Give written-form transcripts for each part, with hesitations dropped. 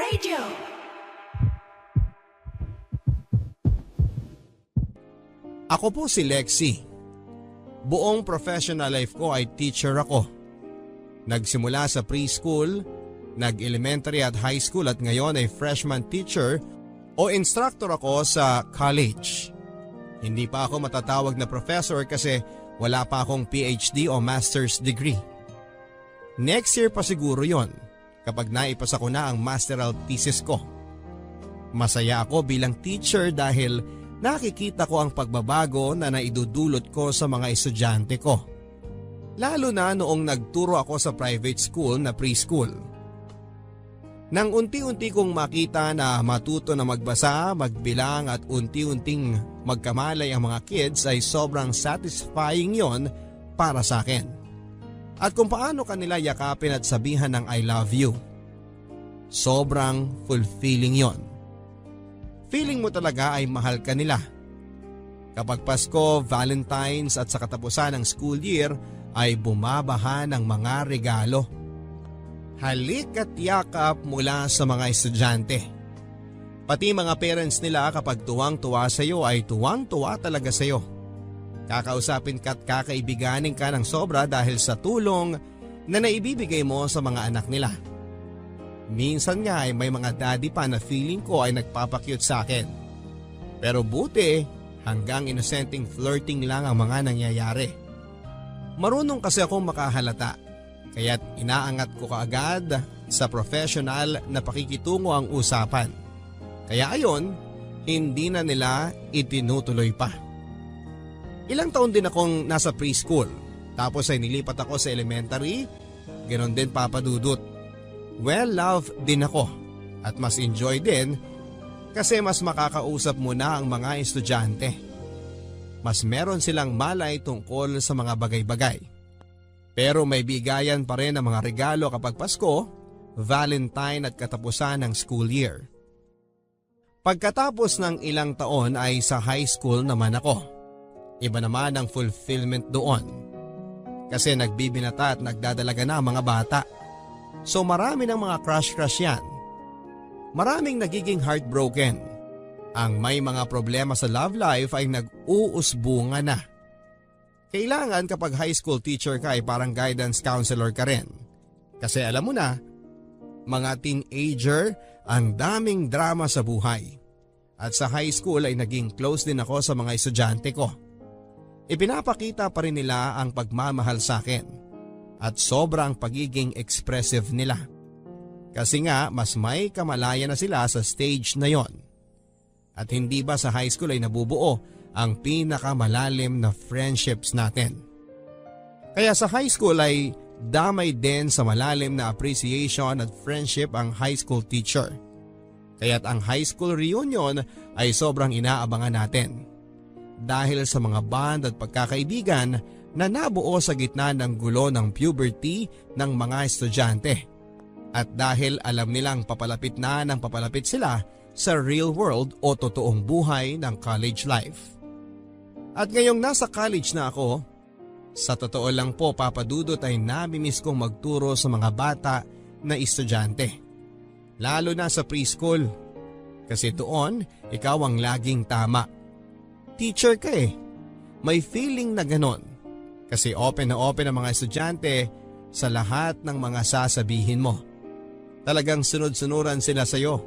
Radio. Ako po si Lexi. Buong professional life ko ay teacher ako. Nagsimula sa preschool, nag-elementary at high school at ngayon ay freshman teacher o instructor ako sa college. Hindi pa ako matatawag na professor kasi wala pa akong PhD o master's degree. Next year pa siguro yon kapag naipasa ko na ang masteral thesis ko. Masaya ako bilang teacher dahil nakikita ko ang pagbabago na naidudulot ko sa mga estudyante ko. Lalo na noong nagturo ako sa private school na preschool. Nang unti-unti kong makita na matuto na magbasa, magbilang at unti-unting magkamalay ang mga kids ay sobrang satisfying yon para sa akin. At kung paano kanila yakapin at sabihan ng I love you. Sobrang fulfilling yon. Feeling mo talaga ay mahal ka nila. Kapag Pasko, Valentine's at sa katapusan ng school year ay bumabaha ng mga regalo. Halik at yakap mula sa mga estudyante. Pati mga parents nila kapag tuwang-tuwa sa iyo ay tuwang-tuwa talaga sa iyo. Kakausapin ka at kakaibiganin ka ng sobra dahil sa tulong na naibibigay mo sa mga anak nila. Minsan nga ay may mga daddy pa na feeling ko ay nagpapakyut sa akin. Pero buti hanggang inosenteng flirting lang ang mga nangyayari. Marunong kasi akong makahalata kaya't inaangat ko kaagad sa professional na pakikitungo ang usapan. Kaya ayon, hindi na nila itinutuloy pa. Ilang taon din akong nasa preschool tapos ay nilipat ako sa elementary, ganon din papadudot. Well-loved din ako at mas enjoy din kasi mas makakausap mo na ang mga estudyante. Mas meron silang malay tungkol sa mga bagay-bagay. Pero may bigayan pa rin ang mga regalo kapag Pasko, Valentine at katapusan ng school year. Pagkatapos ng ilang taon ay sa high school naman ako. Iba naman ang fulfillment doon. Kasi nagbibinata at nagdadalaga na ang mga bata. So marami ng mga crush yan. Maraming nagiging heartbroken. Ang may mga problema sa love life ay nag-uusbunga na. Kailangan kapag high school teacher ka ay parang guidance counselor ka rin. Kasi alam mo na, mga teenager ang daming drama sa buhay. At sa high school ay naging close din ako sa mga estudyante ko. Ipinapakita pa rin nila ang pagmamahal sa akin. At sobrang pagiging expressive nila. Kasi nga mas may kamalaya na sila sa stage na yon. At hindi ba sa high school ay nabubuo ang pinakamalalim na friendships natin. Kaya sa high school ay damay din sa malalim na appreciation at friendship ang high school teacher. Kaya't ang high school reunion ay sobrang inaabangan natin. Dahil sa mga bond at pagkakaibigan na nabuo sa gitna ng gulo ng puberty ng mga estudyante. At dahil alam nilang papalapit na ng papalapit sila sa real world o totoong buhay ng college life. At ngayong nasa college na ako, sa totoo lang po papadudot ay namimiss kong magturo sa mga bata na estudyante. Lalo na sa preschool. Kasi doon, ikaw ang laging tama. Teacher ka eh. May feeling na ganon. Kasi open na open ang mga estudyante sa lahat ng mga sasabihin mo. Talagang sunod-sunuran sila sa iyo.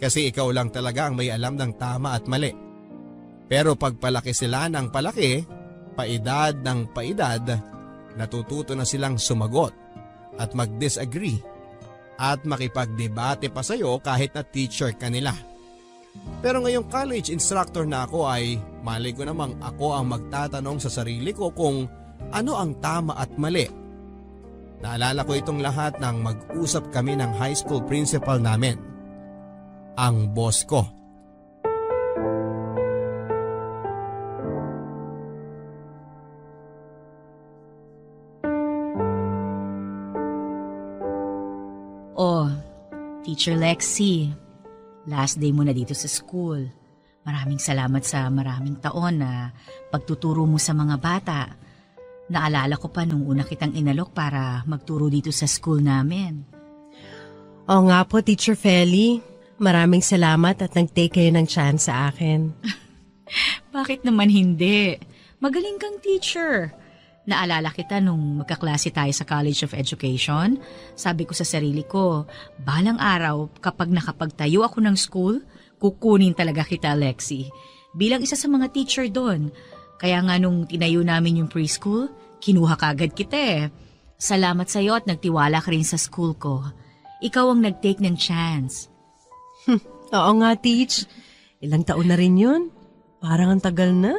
Kasi ikaw lang talaga ang may alam ng tama at mali. Pero pag palaki sila ng palaki, paedad ng paedad, natututo na silang sumagot at mag-disagree at makipagdebate pa sa iyo kahit na teacher ka nila. Pero ngayong college instructor na ako ay malay ko namang ako ang magtatanong sa sarili ko kung ano ang tama at mali. Naalala ko itong lahat nang mag-usap kami ng high school principal namin, ang boss ko. Oh, Teacher Lexi, last day mo na dito sa school. Maraming salamat sa maraming taon na pagtuturo mo sa mga bata. Naalala ko pa nung una kitang inalok para magturo dito sa school namin. Oo nga po, Teacher Feli. Maraming salamat at nag-take kayo ng chance sa akin. Bakit naman hindi? Magaling kang teacher. Naalala kita nung magkaklase tayo sa College of Education. Sabi ko sa sarili ko, balang araw kapag nakapagtayo ako ng school, kukunin talaga kita, Lexie. Bilang isa sa mga teacher doon. Kaya nga nung tinayo namin yung preschool, kinuha kagad kita eh. Salamat sa'yo at nagtiwala ka rin sa school ko. Ikaw ang nag-take ng chance. Oo nga, Teach. Ilang taon na rin yun? Parang ang tagal na.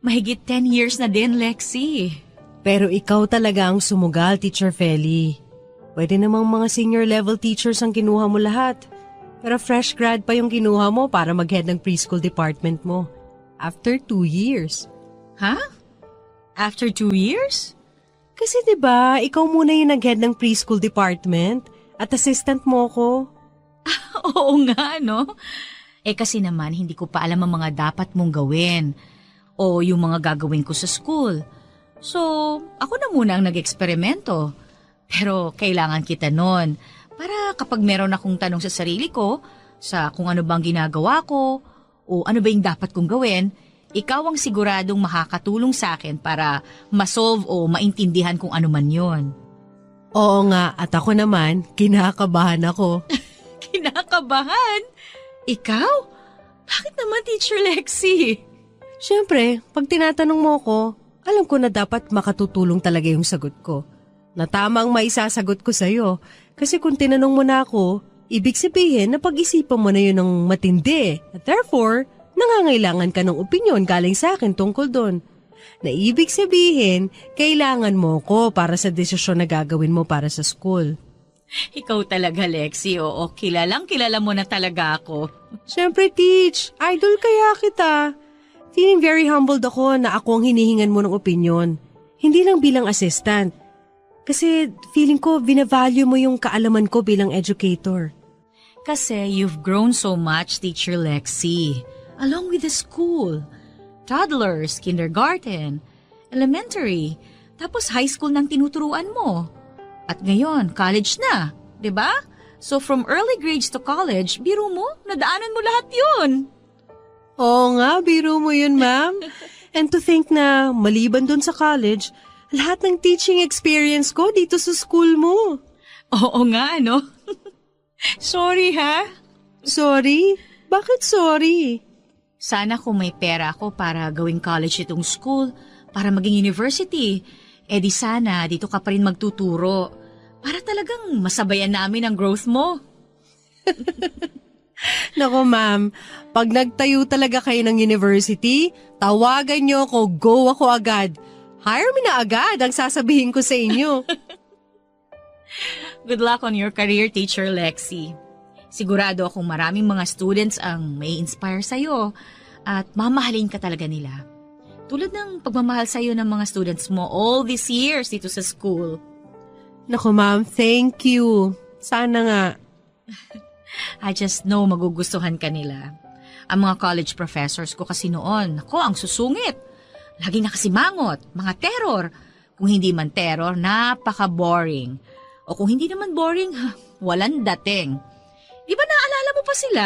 Mahigit 10 years na din, Lexie. Pero ikaw talaga ang sumugal, Teacher Feli. Pwede namang mga senior level teachers ang kinuha mo lahat. Pero fresh grad pa yung kinuha mo para mag-head ng preschool department mo. After 2 years. Ha? After 2 years? Kasi 'di ba, ikaw muna yung nag-head ng preschool department at assistant mo ko. Oo nga, no? Kasi naman, hindi ko pa alam ang mga dapat mong gawin o yung mga gagawin ko sa school. So, ako na muna ang nag-eksperimento. Pero kailangan kita nun para kapag meron akong tanong sa sarili ko, sa kung ano bang ginagawa ko o ano ba yung dapat kong gawin, ikaw ang siguradong makakatulong sa akin para ma-solve o maintindihan kung ano man yun. Oo nga, at ako naman, kinakabahan ako. Kinakabahan? Ikaw? Bakit naman, Teacher Lexie? Siyempre, pag tinatanong mo ko, alam ko na dapat makatutulong talaga yung sagot ko. Na tama ang maisasagot ko sa'yo. Kasi kung tinanong mo na ako, ibig sabihin na pag-isipan mo na yun ng matindi. At therefore, nangangailangan ka ng opinyon galing sa akin tungkol doon. Na ibig sabihin, kailangan mo ko para sa desisyon na gagawin mo para sa school. Ikaw talaga, Lexie. Oo, kilala mo na talaga ako. Siyempre, Teach. Idol kaya kita. Feeling very humbled ako na ako ang hinihingan mo ng opinyon. Hindi lang bilang assistant. Kasi feeling ko, binavalue mo yung kaalaman ko bilang educator. Kasi you've grown so much, Teacher Lexie. Along with the school. Toddlers, kindergarten, elementary, tapos high school nang tinuturuan mo. At ngayon, college na, 'di ba? So from early grades to college, biro mo, nadaanan mo lahat 'yun. Oo nga, biro mo yun, ma'am. And to think na maliban dun sa college, lahat ng teaching experience ko dito sa school mo. Oo nga, no? Sorry, ha? Sorry? Bakit sorry? Sana kung may pera ako para gawing college itong school, para maging university, di sana dito ka pa rin magtuturo. Para talagang masabayan namin ang growth mo. Nako ma'am, pag nagtayo talaga kayo ng university, tawagan niyo ako, go ako agad. Hire me na agad ang sasabihin ko sa inyo. Good luck on your career, Teacher Lexie. Sigurado akong maraming mga students ang may inspire sa'yo at mamahalin ka talaga nila. Tulad ng pagmamahal sa'yo ng mga students mo all these years dito sa school. Naku ma'am, thank you. Sana nga. I just know magugustuhan ka nila. Ang mga college professors ko kasi noon, ako ang susungit. Laging nakasimangot, mga terror. Kung hindi man terror, napaka-boring. O kung hindi naman boring, walang dating. Di ba naalala mo pa sila?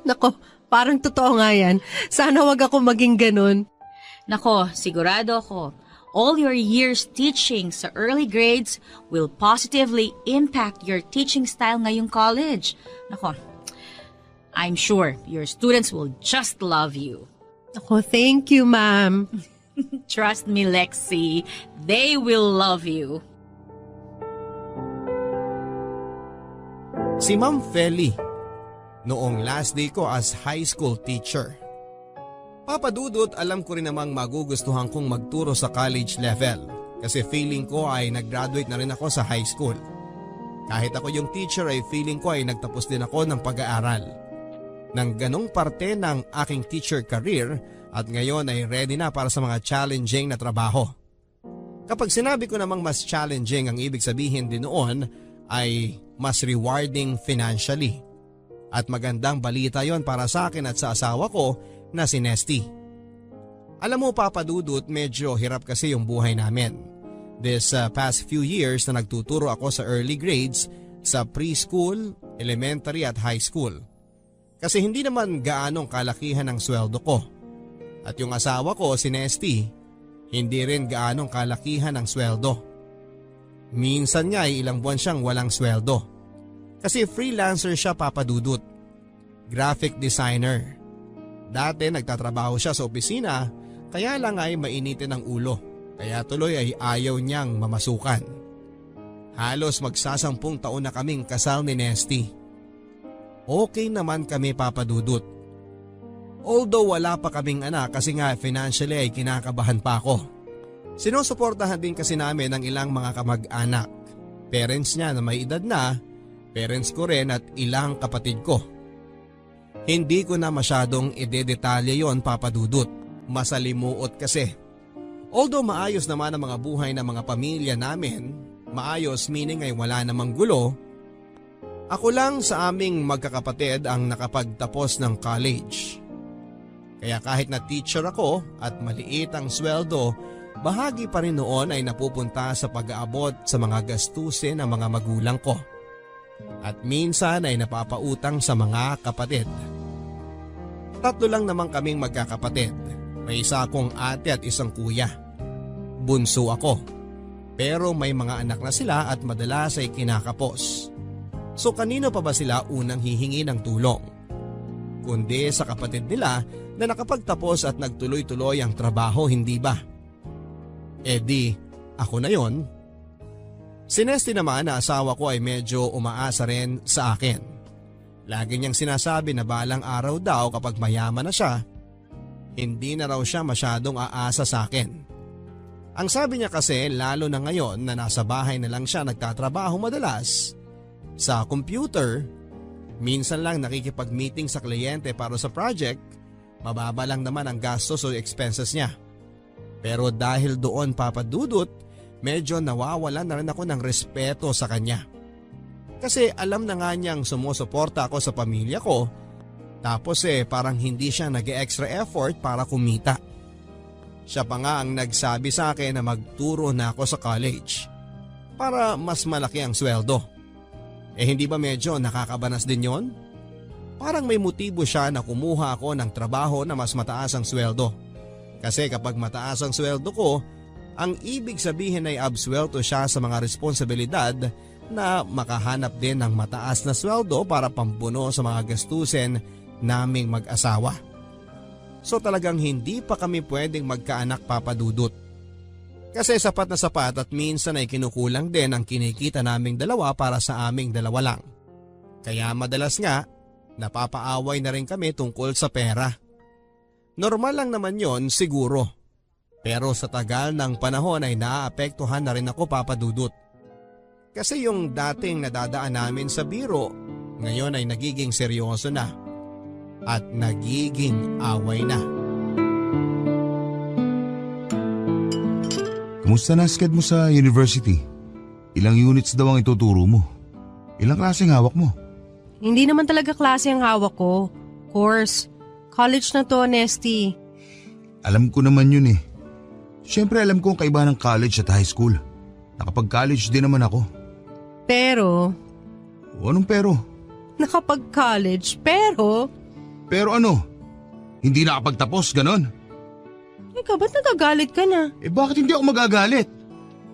Nako, parang totoo nga yan. Sana wag ako maging ganun. Nako, sigurado ako. All your years teaching sa early grades will positively impact your teaching style ngayong college. Nako, I'm sure your students will just love you. Nako, thank you, ma'am. Trust me, Lexie. They will love you. Si Ma'am Feli, noong last day ko as high school teacher. Papadudot, alam ko rin namang magugustuhan kong magturo sa college level kasi feeling ko ay nag-graduate na rin ako sa high school. Kahit ako yung teacher ay feeling ko ay nagtapos din ako ng pag-aaral. Nang ganong parte ng aking teacher career at ngayon ay ready na para sa mga challenging na trabaho. Kapag sinabi ko namang mas challenging, ang ibig sabihin din noon ay mas rewarding financially. At magandang balita yon para sa akin at sa asawa ko na si Nesty. Alam mo Papa Dudut, medyo hirap kasi yung buhay namin. This past few years na nagtuturo ako sa early grades, sa preschool, elementary at high school. Kasi hindi naman gaanong kalakihan ang sweldo ko. At yung asawa ko, si Nesty, hindi rin gaanong kalakihan ang sweldo. Minsan nga ay ilang buwan siyang walang sweldo. Kasi freelancer siya, Papa Dudut. Graphic designer. Dati nagtatrabaho siya sa opisina, kaya lang ay mainitin ang ulo. Kaya tuloy ay ayaw niyang mamasukan. Halos magsasampung taon na kaming kasal ni Nesty. Okay naman kami, Papa Dudut. Although wala pa kaming anak kasi nga financially ay kinakabahan pa ako. Sinusuportahan din kasi namin ang ilang mga kamag-anak. Parents niya na may edad na, parents ko rin at ilang kapatid ko. Hindi ko na masyadong idedetalye yon, Papa Dudut. Masalimuot kasi. Although maayos naman ang mga buhay ng mga pamilya namin, maayos meaning ay wala namang gulo, ako lang sa aming magkakapatid ang nakapagtapos ng college. Kaya kahit na teacher ako at maliit ang sweldo, bahagi pa rin noon ay napupunta sa pag-aabot sa mga gastusin ng mga magulang ko. At minsan ay napapautang sa mga kapatid. 3 lang naman kaming magkakapatid. May isa akong ate at isang kuya. Bunso ako. Pero may mga anak na sila at madalas ay kinakapos. So kanino pa ba sila unang hihingi ng tulong? Kundi sa kapatid nila na nakapagtapos at nagtuloy-tuloy ang trabaho, hindi ba? Eh di, ako na yon. Si Nesty naman na asawa ko ay medyo umaasa rin sa akin. Lagi niyang sinasabi na balang araw daw kapag mayaman na siya, hindi na raw siya masyadong aasa sa akin. Ang sabi niya kasi lalo na ngayon na nasa bahay na lang siya nagtatrabaho madalas, sa computer, minsan lang nakikipag-meeting sa kliyente para sa project, mababa lang naman ang gastos o expenses niya. Pero dahil doon, Papa Dudut, medyo nawawalan na rin ako ng respeto sa kanya. Kasi alam na nga niyang sumusuporta ako sa pamilya ko, tapos parang hindi siya nag-extra effort para kumita. Siya pa nga ang nagsabi sa akin na magturo na ako sa college para mas malaki ang sweldo. Hindi ba medyo nakakabanas din yon? Parang may motibo siya na kumuha ako ng trabaho na mas mataas ang sweldo. Kasi kapag mataas ang sweldo ko, ang ibig sabihin ay absuelto siya sa mga responsibilidad na makahanap din ng mataas na sweldo para pambuno sa mga gastusin naming mag-asawa. So talagang hindi pa kami pwedeng magkaanak, Papa Dudut. Kasi sapat na sapat at minsan ay kinukulang din ang kinikita naming dalawa para sa aming dalawa lang. Kaya madalas nga, napapaaway na rin kami tungkol sa pera. Normal lang naman yon siguro. Pero sa tagal ng panahon ay naaapektuhan na rin ako, Papa Dudut. Kasi yung dating nadadaan namin sa biro, ngayon ay nagiging seryoso na. At nagiging away na. Kumusta na sked mo sa university? Ilang units daw ang ituturo mo? Ilang klaseng hawak mo? Hindi naman talaga klase ang hawak ko. Course. College na to, Nesty. Alam ko naman yun eh. Siyempre alam ko ang kaibahan ng college at high school. Nakapag-college din naman ako. Pero? O anong pero? Nakapag-college, pero? Pero ano? Hindi nakapagtapos, ganon? Ikaw, ba't nagagalit ka na? Bakit hindi ako magagalit?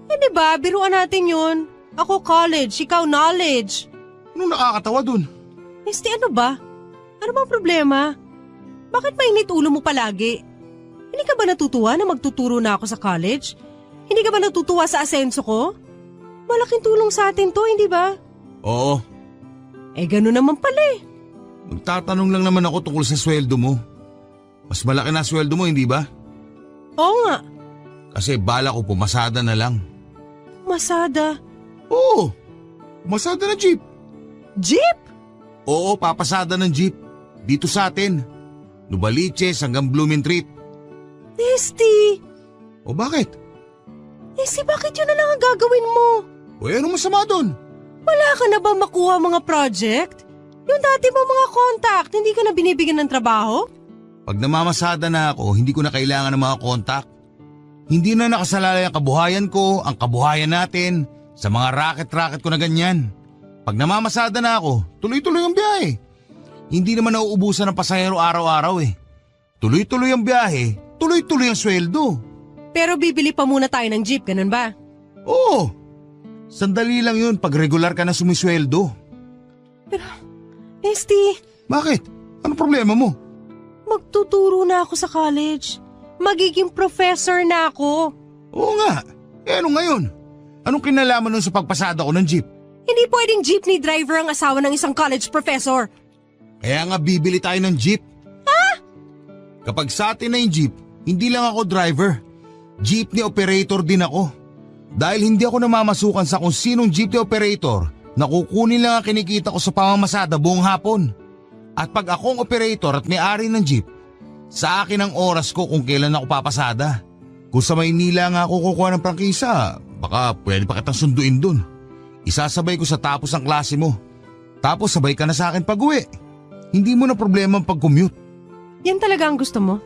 Diba, biruan natin yun. Ako college, ikaw knowledge. Anong nakakatawa dun? Nesty, ano ba? Ano bang problema? Bakit mainit ulo mo palagi? Hindi ka ba natutuwa na magtuturo na ako sa college? Hindi ka ba natutuwa sa asenso ko? Malaking tulong sa atin to, hindi ba? Oo. Ganun naman pala eh. Magtatanong lang naman ako tungkol sa sweldo mo. Mas malaki na sweldo mo, hindi ba? Oo nga. Kasi bala ko pumasada na lang. Masada? Oo. Pumasada na jeep. Jeep? Oo, papasada ng jeep. Dito sa atin. Nubaliches hanggang Blumentritt. Nesty! O bakit? Nesty, bakit yun na lang ang gagawin mo? Anong masama doon? Wala ka na ba makuha mga project? Yung dati mo mga contact, hindi ka na binibigyan ng trabaho? Pag namamasada na ako, hindi ko na kailangan ng mga contact. Hindi na nakasalalay ang kabuhayan ko, ang kabuhayan natin, sa mga racket-racket ko na ganyan. Pag namamasada na ako, tuloy-tuloy ang biyahe. Hindi naman nauubusan ng pasahero araw-araw eh. Tuloy-tuloy ang biyahe, tuloy-tuloy ang sweldo. Pero bibili pa muna tayo ng jeep, ganun ba? Oo, sandali lang yun pag regular ka na sumisweldo. Pero, Nesty, Bakit? Ano problema mo? magtuturo na ako sa college. Magiging professor na ako. Oo nga, ano ngayon? Anong kinalaman nun sa pagpasada ko ng jeep? Hindi pwedeng jeepney driver ang asawa ng isang college professor. Kaya nga bibili tayo ng jeep. Ha? Kapag sa atin na yung jeep, hindi lang ako driver. Jeepney operator din ako. Dahil hindi ako namamasukan sa kung sinong jeepney operator, nakukunin lang ang kinikita ko sa pamamasada buong hapon. At pag akong operator at may-ari ng jeep, sa akin ang oras ko kung kailan ako papasada. Kung sa Maynila nga ako kukuha ng prangkisa, baka pwede pa kitang sunduin dun. Isasabay ko sa tapos ng klase mo. Tapos sabay ka na sa akin pag-uwi. Hindi mo na problema ang pag-commute. Yan talaga ang gusto mo?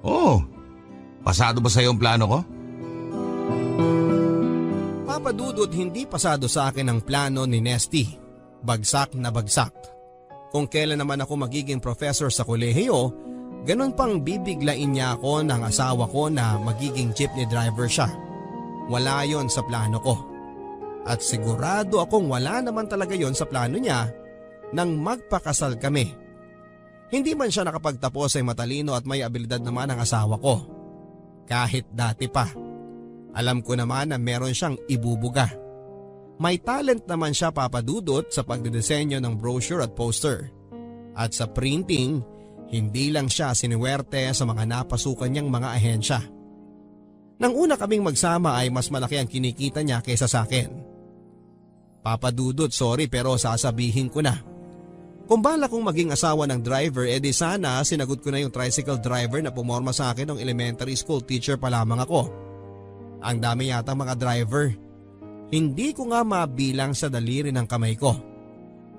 Oo. Pasado ba sa'yo ang plano ko? Papa Dudut, hindi pasado sa akin ang plano ni Nesty. Bagsak na bagsak. Kung kailan naman ako magiging professor sa kolehiyo, ganun pang bibiglain niya ako ng asawa ko na magiging jeepney driver siya. Wala yon sa plano ko. At sigurado akong wala naman talaga yon sa plano niya nang magpakasal kami. Hindi man siya nakapagtapos ay matalino at may abilidad naman ang asawa ko. Kahit dati pa. Alam ko naman na meron siyang ibubuga. May talent naman siya, Papa Dudut, sa pagdidesenyo ng brochure at poster. At sa printing, hindi lang siya siniwerte sa mga napasukan niyang mga ahensya. Nang una kaming magsama ay mas malaki ang kinikita niya kaysa sa akin. Papa Dudut, sorry pero sasabihin ko na. Kung bala kong maging asawa ng driver, edi sana sinagot ko na yung tricycle driver na pumorma sa akin ng elementary school teacher pa lamang ako. Ang dami yata mga driver. Hindi ko nga mabilang sa daliri ng kamay ko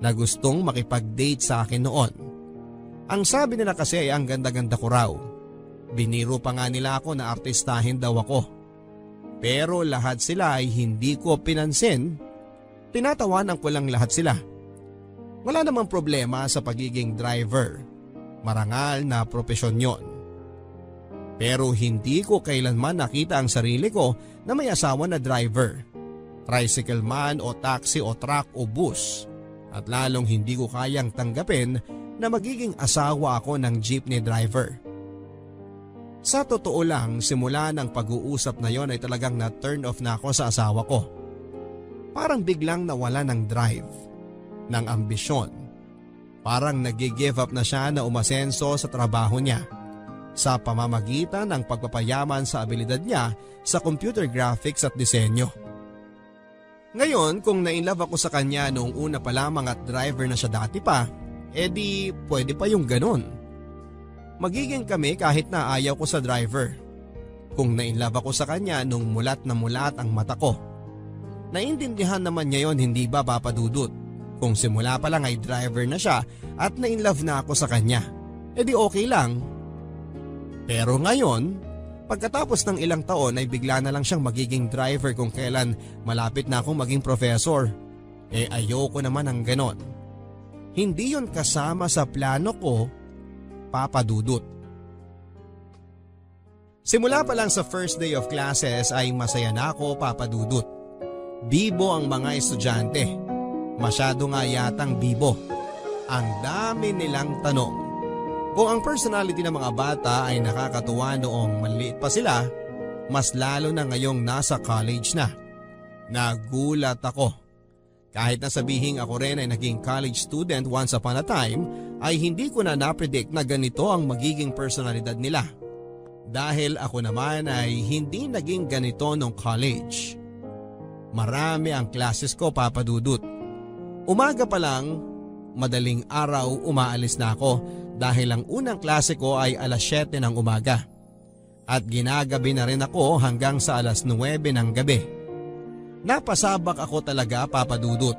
na gustong makipag-date sa akin noon. Ang sabi nila kasi ay ang ganda-ganda ko raw. Biniro pa nga nila ako na artistahin daw ako. Pero lahat sila ay hindi ko pinansin. Tinatawanan ko lang lahat sila. Wala namang problema sa pagiging driver. Marangal na propesyon yon. Pero hindi ko kailanman nakita ang sarili ko na may asawa na driver. Tricycle man o taxi o truck o bus. At lalong hindi ko kayang tanggapin na magiging asawa ako ng jeepney driver. Sa totoo lang, simula ng pag-uusap na yon ay talagang na-turn off na ako sa asawa ko. Parang biglang nawala ng drive, ng ambisyon. Parang nag-give up na siya na umasenso sa trabaho niya sa pamamagitan ng pagpapayaman sa abilidad niya sa computer graphics at disenyo. Ngayon, kung na-inlove ako sa kanya noong una pa lamang at driver na siya dati pa, edi pwede pa yung ganon. Magiging kami kahit na ayaw ko sa driver. Kung na-inlove ako sa kanya nung mulat na mulat ang mata ko. Naintindihan naman niya yon, hindi ba, Papa Dudut? Kung simula pa lang ay driver na siya at na-inlove na ako sa kanya, edi okay lang. Pero ngayon, pagkatapos ng ilang taon ay bigla na lang siyang magiging driver kung kailan malapit na akong maging professor. Ayoko naman ng ganon. Hindi yon kasama sa plano ko, Papa Dudut. Simula pa lang sa first day of classes ay masaya na ako, Papa Dudut. Bibo ang mga estudyante. Masyado nga yatang bibo. Ang dami nilang tanong. Kung ang personality ng mga bata ay nakakatuwa noong maliit pa sila, mas lalo na ngayong nasa college na. Nagulat ako. Kahit na sabihing ako rin ay naging college student once upon a time, ay hindi ko na napredict na ganito ang magiging personalidad nila. Dahil ako naman ay hindi naging ganito nung college. Marami ang classes ko, Papa Dudut. Umaga pa lang, madaling araw umaalis na ako dahil ang unang klase ko ay alas 7 ng umaga. At ginagabi na rin ako hanggang sa alas 9 ng gabi. Napasabak ako talaga, Papa Dudut.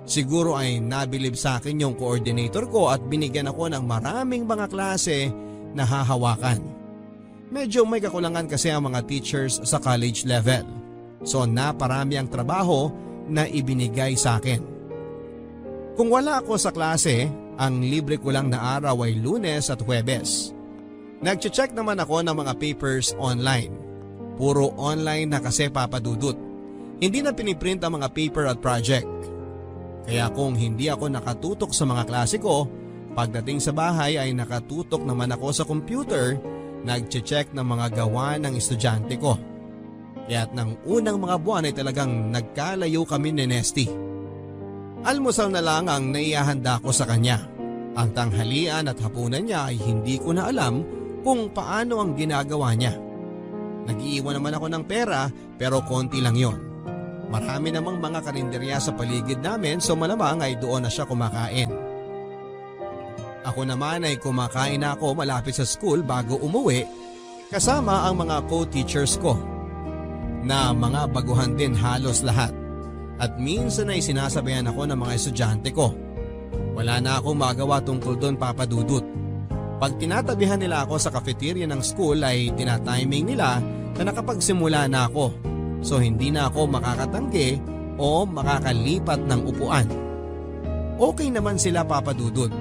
Siguro ay nabilib sa akin yung coordinator ko at binigyan ako ng maraming mga klase na hahawakan. Medyo may kakulangan kasi ang mga teachers sa college level. So naparami ang trabaho na ibinigay sa akin. Kung wala ako sa klase, ang libre ko lang na araw ay Lunes at Huwebes. Nag-check naman ako ng mga papers online. Puro online na kasi papadudot. Hindi na piniprint ang mga paper at project. Kaya kung hindi ako nakatutok sa mga klase ko, pagdating sa bahay ay nakatutok naman ako sa computer, nag-check ng mga gawa ng estudyante ko. Kaya't ng unang mga buwan ay talagang nagkalayo kami ni Nesty. Almusal na lang ang naihahanda ko sa kanya. Ang tanghalian at hapunan niya ay hindi ko na alam kung paano ang ginagawa niya. Nag-iiwan naman ako ng pera pero konti lang yon. Marami namang mga karinderya sa paligid namin so malamang ay doon na siya kumakain. Ako naman ay kumakain na ako malapit sa school bago umuwi kasama ang mga co-teachers ko na mga baguhan din halos lahat. At minsan ay sinasabayan ako ng mga estudyante ko. Wala na akong magawa tungkol doon, Papa Dudut. Pag tinatabihan nila ako sa cafeteria ng school ay tinatiming nila na nakapagsimula na ako. So hindi na ako makakatanggi o makakalipat ng upuan. Okay naman sila, Papa Dudut.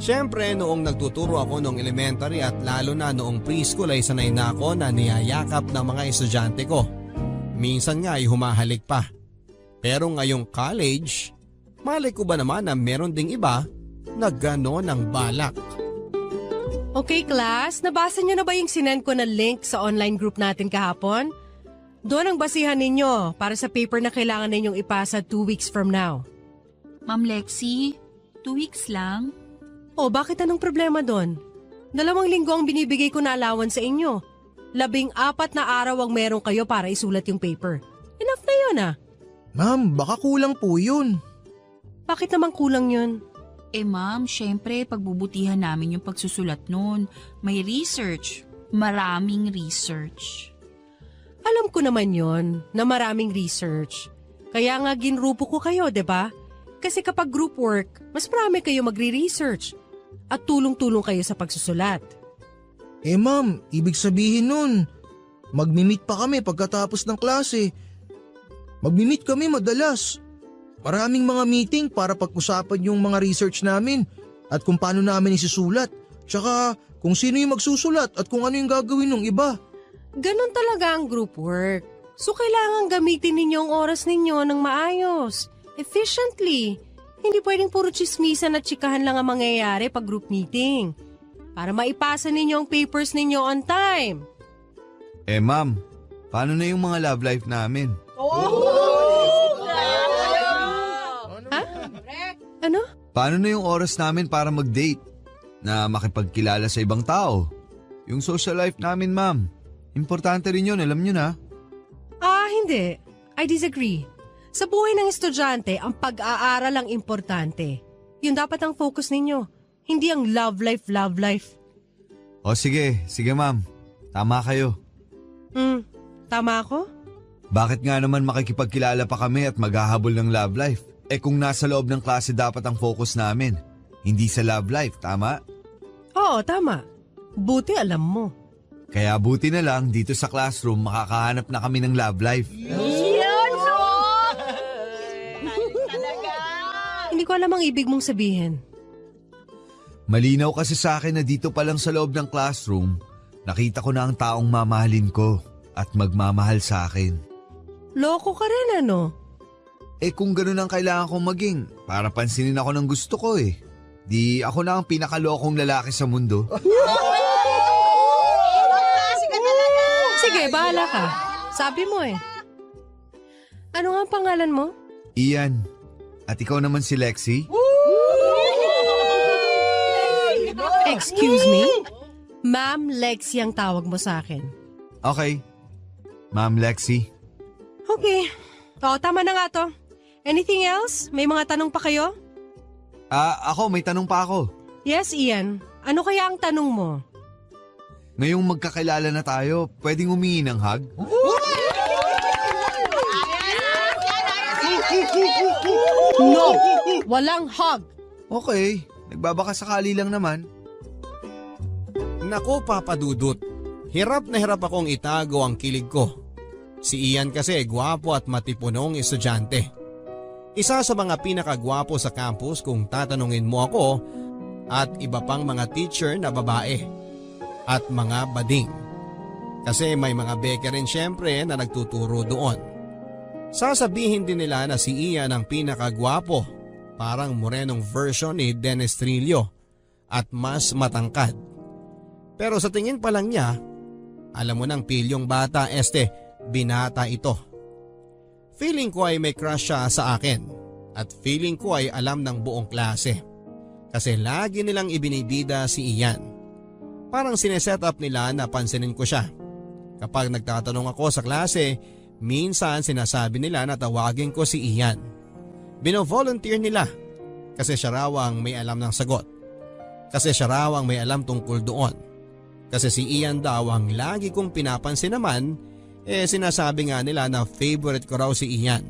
Siyempre noong nagtuturo ako noong elementary at lalo na noong preschool ay sanay na ako na niyayakap ng mga estudyante ko. Minsan nga ay humahalik pa. Pero ngayong college, malay ko ba naman na meron ding iba na gano'n ang balak. Okay class, nabasa niyo na ba yung sinend ko na link sa online group natin kahapon? Doon ang basihan ninyo para sa paper na kailangan ninyong ipasa 2 weeks from now. Ma'am Lexi, 2 weeks lang? O bakit anong problema doon? 2 linggo ang binibigay ko na allowance sa inyo. 14 na araw ang meron kayo para isulat yung paper. Enough na yun ah. Ma'am, baka kulang po yun. Bakit naman kulang yun? Ma'am, syempre pagbubutihan namin yung pagsusulat nun. May research. Maraming research. Alam ko naman yon na maraming research. Kaya nga ginrupo ko kayo, 'di ba? Kasi kapag group work, mas marami kayo magre-research at tulong-tulong kayo sa pagsusulat. Ma'am, ibig sabihin nun, magmi-meet pa kami pagkatapos ng klase. Magmi-meet kami madalas. Maraming mga meeting para pag-usapan yung mga research namin at kung paano namin isusulat. Tsaka kung sino yung magsusulat at kung ano yung gagawin ng iba. Ganon talaga ang group work. So kailangan gamitin ninyo ang oras ninyo ng maayos, efficiently. Hindi pwedeng puro chismisan at chikahan lang ang mangyayari pag group meeting. Para maipasa ninyo ang papers ninyo on time. Ma'am, paano na yung mga love life namin? Ha? Ano? Paano na yung oras namin para mag-date? Na makipagkilala sa ibang tao? Yung social life namin, ma'am. Importante rin yun, alam nyo na. Hindi. I disagree. Sa buhay ng estudyante, ang pag-aaral ang importante. Yun dapat ang focus ninyo. Hindi ang love life. O sige ma'am. Tama kayo. Tama ako? Bakit nga naman makikipagkilala pa kami at maghahabol ng love life? Kung nasa loob ng klase dapat ang focus namin. Hindi sa love life, tama? Oo, tama. Buti alam mo. Kaya buti na lang dito sa classroom makakahanap na kami ng love life. Hindi ko alam ang ibig mong sabihin. Malinaw kasi sa akin na dito pa lang sa loob ng classroom, nakita ko na ang taong mamahalin ko at magmamahal sa akin. Loko ka rin ano? Kung ganun ang kailangan kong maging, para pansinin ako ng gusto ko Di ako na ang pinakalokong lalaki sa mundo. Sige, bahala ka. Sabi mo Ano nga ang pangalan mo? Ian. At ikaw naman si Lexi? Excuse me? Ma'am Lexi ang tawag mo sa akin. Okay. Ma'am Lexi. Okay. Tama na nga to. Anything else? May mga tanong pa kayo? Ako, may tanong pa ako. Yes, Ian. Ano kaya ang tanong mo? Ngayong magkakilala na tayo, pwedeng humingi ng hug? No! Walang hug! Okay, nagbabaka sakali lang naman. Naku, Papa Dudut. Hirap na hirap akong itago ang kilig ko. Si Ian kasi gwapo at matipunong estudyante. Isa sa mga pinakagwapo sa campus kung tatanungin mo ako at iba pang mga teacher na babae at mga bading. Kasi may mga beke rin syempre na nagtuturo doon. Sasabihin din nila na si Ian ang pinakagwapo, parang morenong version ni Dennis Trillo at mas matangkad. Pero sa tingin pa lang niya, alam mo nang pilyong bata, binata ito. Feeling ko ay may crush siya sa akin at feeling ko ay alam ng buong klase. Kasi lagi nilang ibinibida si Ian. Parang sineset up nila na pansinin ko siya. Kapag nagtatanong ako sa klase, minsan sinasabi nila na tawagin ko si Ian. Bino-volunteer nila kasi siya raw ang may alam ng sagot. Kasi siya raw ang may alam tungkol doon. Kasi si Ian daw ang lagi kong pinapansin naman, sinasabi nga nila na favorite ko raw si Ian.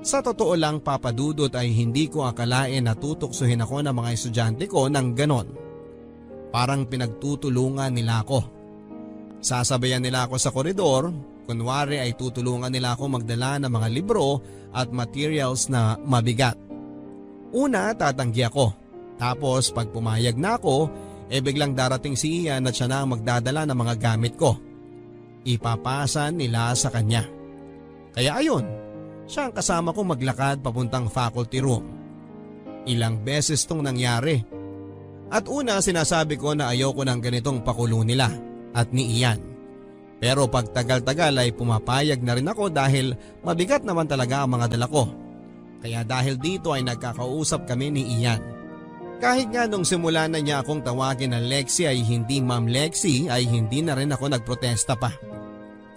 Sa totoo lang, Papa Dudut, ay hindi ko akalain na tutuksuhin ako ng mga estudyante ko ng ganon. Parang pinagtutulungan nila ako. Sasabayan nila ako sa koridor, kunwari ay tutulungan nila ako magdala ng mga libro at materials na mabigat. Una, tatanggi ako. Tapos pag pumayag na ako, biglang darating si Ian at siya na ang magdadala ng mga gamit ko. Ipapasa nila sa kanya. Kaya ayun, siya ang kasama ko maglakad papuntang faculty room. Ilang beses tong nangyari. At una sinasabi ko na ayoko ng ganitong pakulo nila at ni Ian. Pero pag tagal-tagal ay pumapayag na rin ako dahil mabigat naman talaga ang mga dala ko. Kaya dahil dito ay nagkakausap kami ni Ian. Kahit nga nung simula na niya akong tawagin na Lexi ay hindi Ma'am Lexi, ay hindi na rin ako nagprotesta pa.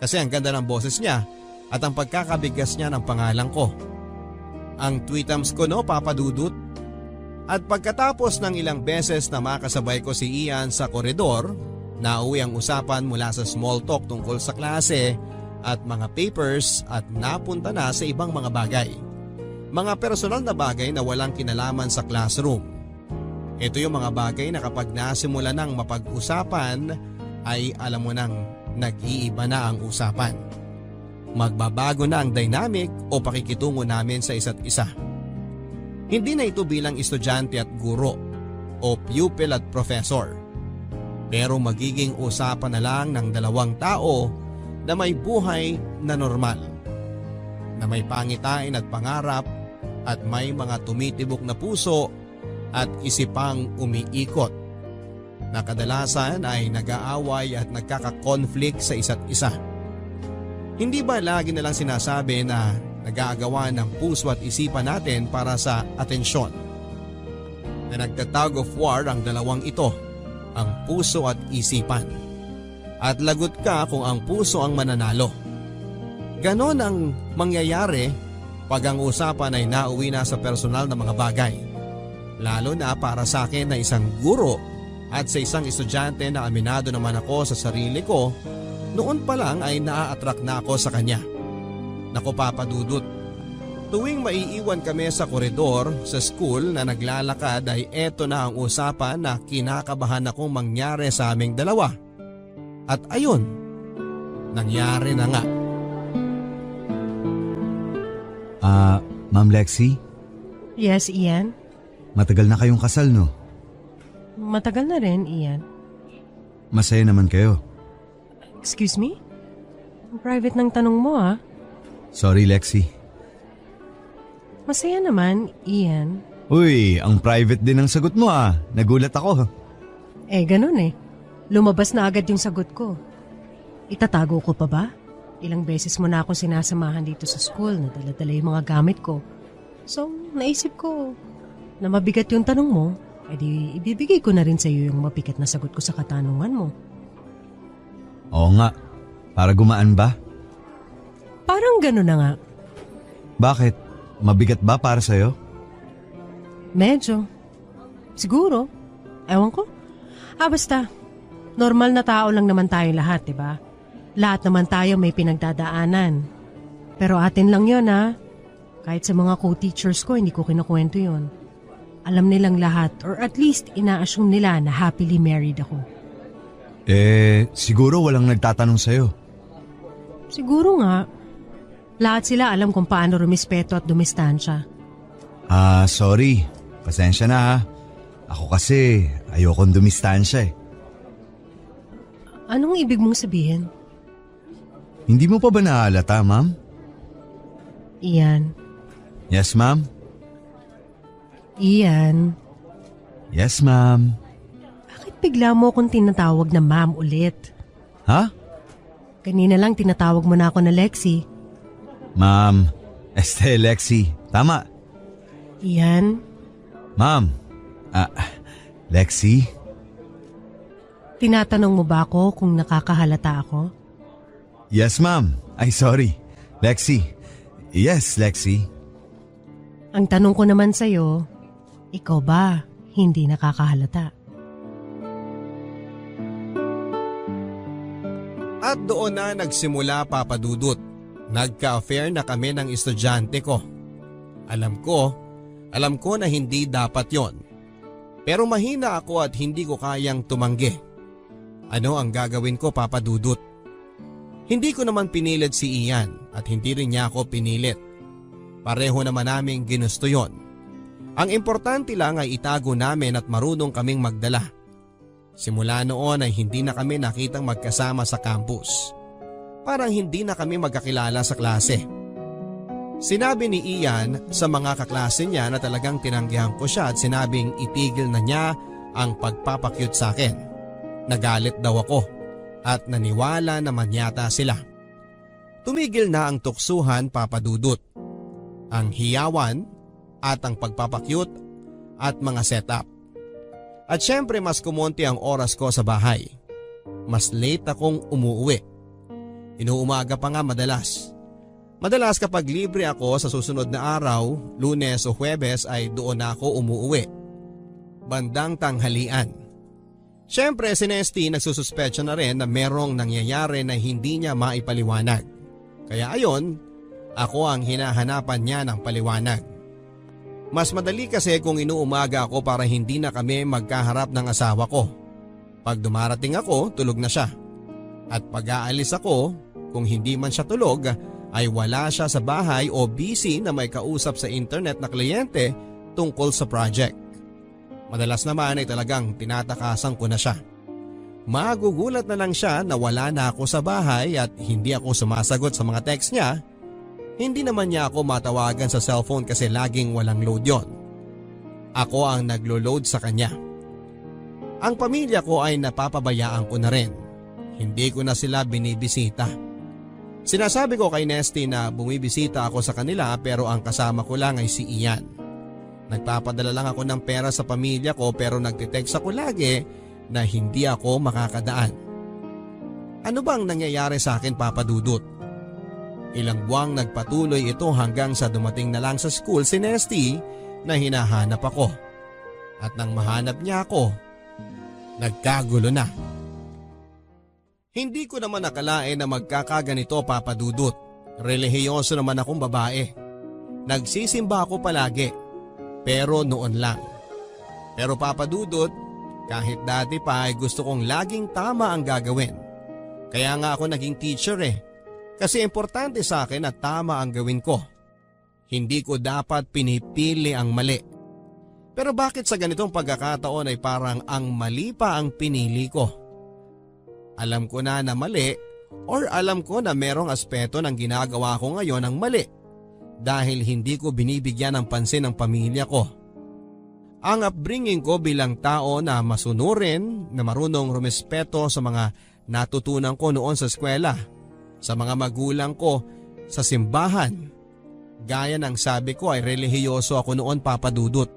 Kasi ang ganda ng boses niya at ang pagkakabigas niya ng pangalan ko. Ang tweetams ko, no, Papa Dudut? At pagkatapos ng ilang beses na makasabay ko si Ian sa koridor, nauwi ang usapan mula sa small talk tungkol sa klase at mga papers at napunta na sa ibang mga bagay. Mga personal na bagay na walang kinalaman sa classroom. Ito yung mga bagay na kapag nasimula nang mapag-usapan ay alam mo nang nag-iiba na ang usapan. Magbabago na ang dynamic o pakikitungo namin sa isa't isa. Hindi na ito bilang estudyante at guro o pupil at professor. Pero magiging usapan na lang ng dalawang tao na may buhay na normal. Na may pangitain at pangarap at may mga tumitibok na puso at isipang umiikot. Na kadalasan ay nag-aaway at nagkaka-conflict sa isa't isa. Hindi ba lagi nalang sinasabi na nag-aagawa ng puso at isipan natin para sa atensyon? Na nagtatag of war ang dalawang ito, ang puso at isipan. At lagot ka kung ang puso ang mananalo. Ganon ang mangyayari pag ang usapan ay nauwi na sa personal na mga bagay. Lalo na para sa akin na isang guro at sa isang estudyante na aminado naman ako sa sarili ko, noon pa lang ay naa-attract na ako sa kanya. Naku Papa Dudut, tuwing maiiwan kami sa koridor sa school na naglalakad ay eto na ang usapan na kinakabahan akong mangyari sa aming dalawa. At ayun, nangyari na nga. Ma'am Lexi, Yes, Ian? matagal na kayong kasal, no? Matagal na rin, Ian. Masaya naman kayo. Excuse me? Private ng tanong mo, ah. Sorry, Lexi. Masaya naman, Ian. Uy, ang private din ang sagot mo, ah. Nagulat ako. Ganun eh. Lumabas na agad yung sagot ko. Itatago ko pa ba? Ilang beses mo na akong sinasamahan dito sa school na dala-dala yung mga gamit ko. So, naisip ko na mabigat yung tanong mo, edi ibibigay ko na rin sa iyo yung mabigat na sagot ko sa katanungan mo. Oo nga. Para gumaan ba? Parang gano'n na nga. Bakit? Mabigat ba para sa'yo? Medyo. Siguro. Ewan ko. Basta. Normal na tao lang naman tayo lahat, diba? Lahat naman tayo may pinagdadaanan. Pero atin lang yon, ha? Kahit sa mga co-teachers ko, hindi ko kinukwento yon. Alam nilang lahat, or at least ina-assume nila na happily married ako. Siguro walang nagtatanong sa'yo. Siguro nga. Lahat sila alam kung paano rumispeto at dumistansya. Sorry. Pasensya na ha. Ako kasi ayokong dumistansya eh. Anong ibig mong sabihin? Hindi mo pa ba nahalata, ma'am? Ian. Yes, ma'am? Ian. Yes, ma'am. Bakit bigla mo akong tinatawag na ma'am ulit? Ha? Kanina lang tinatawag mo na ako na Lexi. Ma'am. Lexi. Tama. Ian. Ma'am. Lexi? Tinatanong mo ba ako kung nakakahalata ako? Yes, ma'am. Ay, sorry. Lexi. Yes, Lexi. Ang tanong ko naman sa'yo, ikaw ba hindi nakakahalata? At doon na nagsimula, Papa Dudut. Nagka-affair na kami ng estudyante ko. Alam ko na hindi dapat yon. Pero mahina ako at hindi ko kayang tumanggi. Ano ang gagawin ko, Papa Dudut? Hindi ko naman pinilit si Ian at hindi rin niya ako pinilit. Pareho naman naming ginusto yon. Ang importante lang ay itago namin at marunong kaming magdala. Simula noon ay hindi na kami nakitang magkasama sa campus. Parang hindi na kami magkakilala sa klase. Sinabi ni Ian sa mga kaklase niya na talagang tinanggihan ko siya at sinabing itigil na niya ang pagpapakyut sa akin. Nagalit daw ako at naniwala naman yata sila. Tumigil na ang tuksuhan, Papa Dudut. Ang hiyawan at ang pagpapakyut at mga setup. At syempre mas kumonti ang oras ko sa bahay. Mas late akong umuwi. Inuumaga pa nga madalas. Madalas kapag libre ako sa susunod na araw, Lunes o Huwebes ay doon ako umuwi. Bandang tanghalian. Syempre si Nesty nagsususpetsya na rin na merong nangyayari na hindi niya maipaliwanag. Kaya ayon, ako ang hinahanapan niya ng paliwanag. Mas madali kasi kung inuumaga ako para hindi na kami magkaharap ng asawa ko. Pag dumarating ako, tulog na siya. At pag aalis ako, kung hindi man siya tulog, ay wala siya sa bahay o busy na may kausap sa internet na kliyente tungkol sa project. Madalas naman ay talagang tinatakasan ko na siya. Magugulat na lang siya na wala na ako sa bahay at hindi ako sumasagot sa mga text niya. Hindi naman niya ako matawagan sa cellphone kasi laging walang load yon. Ako ang naglo-load sa kanya. Ang pamilya ko ay napapabayaan ko na rin. Hindi ko na sila binibisita. Sinasabi ko kay Nesty na bumibisita ako sa kanila pero ang kasama ko lang ay si Ian. Nagpapadala lang ako ng pera sa pamilya ko pero nagtitext ako lagi na hindi ako makakadaan. Ano bang nangyayari sa akin, Papa Dudut? Ilang buwang nagpatuloy ito hanggang sa dumating na lang sa school si Nesty na hinahanap ako. At nang mahanap niya ako, nagkagulo na. Hindi ko naman nakalain na magkakaganito, Papa Dudut. Relihiyoso naman akong babae. Nagsisimba ako palagi, pero noon lang. Pero Papa Dudut, kahit dati pa ay gusto kong laging tama ang gagawin. Kaya nga ako naging teacher Kasi importante sa akin na tama ang gawin ko. Hindi ko dapat pinipili ang mali. Pero bakit sa ganitong pagkakataon ay parang ang mali pa ang pinili ko? Alam ko na mali or alam ko na merong aspeto ng ginagawa ko ngayon ang mali dahil hindi ko binibigyan ng pansin ang pamilya ko. Ang upbringing ko bilang tao na masunurin, na marunong rumispeto sa mga natutunan ko noon sa eskwela, sa mga magulang ko, sa simbahan. Gaya ng sabi ko ay relihiyoso ako noon, Papa Dudut.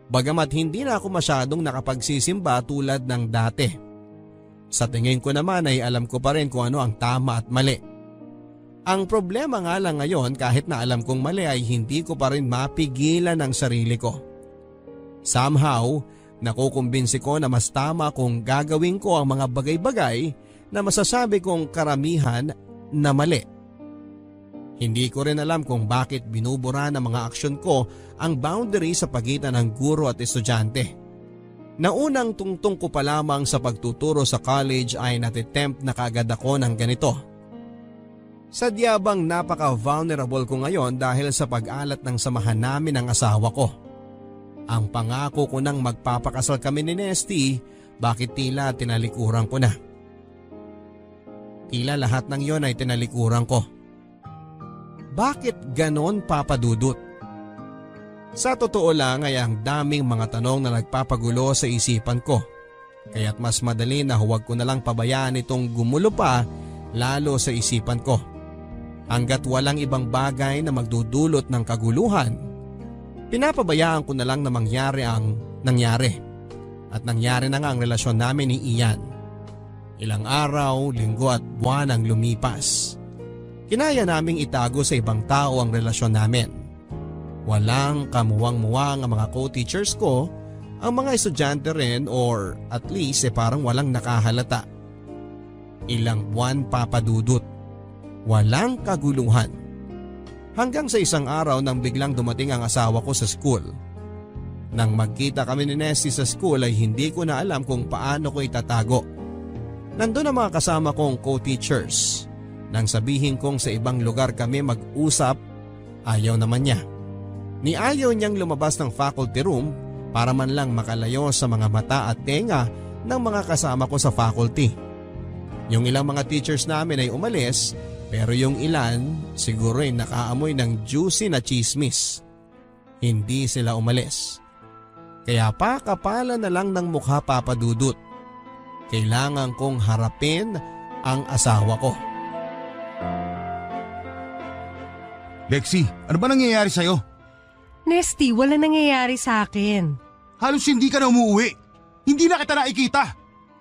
Bagamat hindi na ako masyadong nakapagsisimba tulad ng dati. Sa tingin ko naman ay alam ko pa rin kung ano ang tama at mali. Ang problema nga lang ngayon kahit na alam kong mali ay hindi ko pa rin mapigilan ang sarili ko. Somehow, nakukumbinsi ko na mas tama kung gagawin ko ang mga bagay-bagay na masasabi kong karamihan na mali. Hindi ko rin alam kung bakit binubura ng mga aksyon ko ang boundary sa pagitan ng guro at estudyante. Naunang tungtong ko pa lamang sa pagtuturo sa college ay natitempt na kaagad ako ng ganito. Sadya bang napaka-vulnerable ko ngayon dahil sa pag-alat ng samahan namin ng asawa ko. Ang pangako ko nang magpapakasal kami ni Nesty, bakit tila tinalikuran ko na? Tila lahat ng yon ay tinalikuran ko. Bakit ganon, Papa Dudut? Sa totoo lang ay ang daming mga tanong na nagpapagulo sa isipan ko. Kaya't mas madali na huwag ko na lang pabayaan itong gumulo pa lalo sa isipan ko. Hanggat walang ibang bagay na magdudulot ng kaguluhan, pinapabayaan ko na lang na mangyari ang nangyari. At nangyari na nga ang relasyon namin ni Ian. Ilang araw, linggo at buwan ang lumipas. Kinaya naming itago sa ibang tao ang relasyon namin. Walang kamuwang-muwang ang mga co-teachers ko, ang mga estudyante rin or at least parang walang nakahalata. Ilang buwan, Papa Dudut. Walang kaguluhan. Hanggang sa isang araw nang biglang dumating ang asawa ko sa school. Nang magkita kami ni Nesty sa school ay hindi ko na alam kung paano ko itatago. Nandun ang mga kasama kong co-teachers. Nang sabihin kong sa ibang lugar kami mag-usap, ayaw naman niya. Ni ayaw niyang lumabas ng faculty room para man lang makalayo sa mga mata at tenga ng mga kasama ko sa faculty. Yung ilang mga teachers namin ay umalis pero yung ilan siguro ay nakaamoy ng juicy na chismis. Hindi sila umalis. Kaya pakapalan na lang ng mukha, Papa Dudut. Kailangan kong harapin ang asawa ko. Lexi, ano ba nangyayari sa'yo? Nesty, wala nangyayari sa akin. Halos hindi ka na umuwi. Hindi na kita nakikita.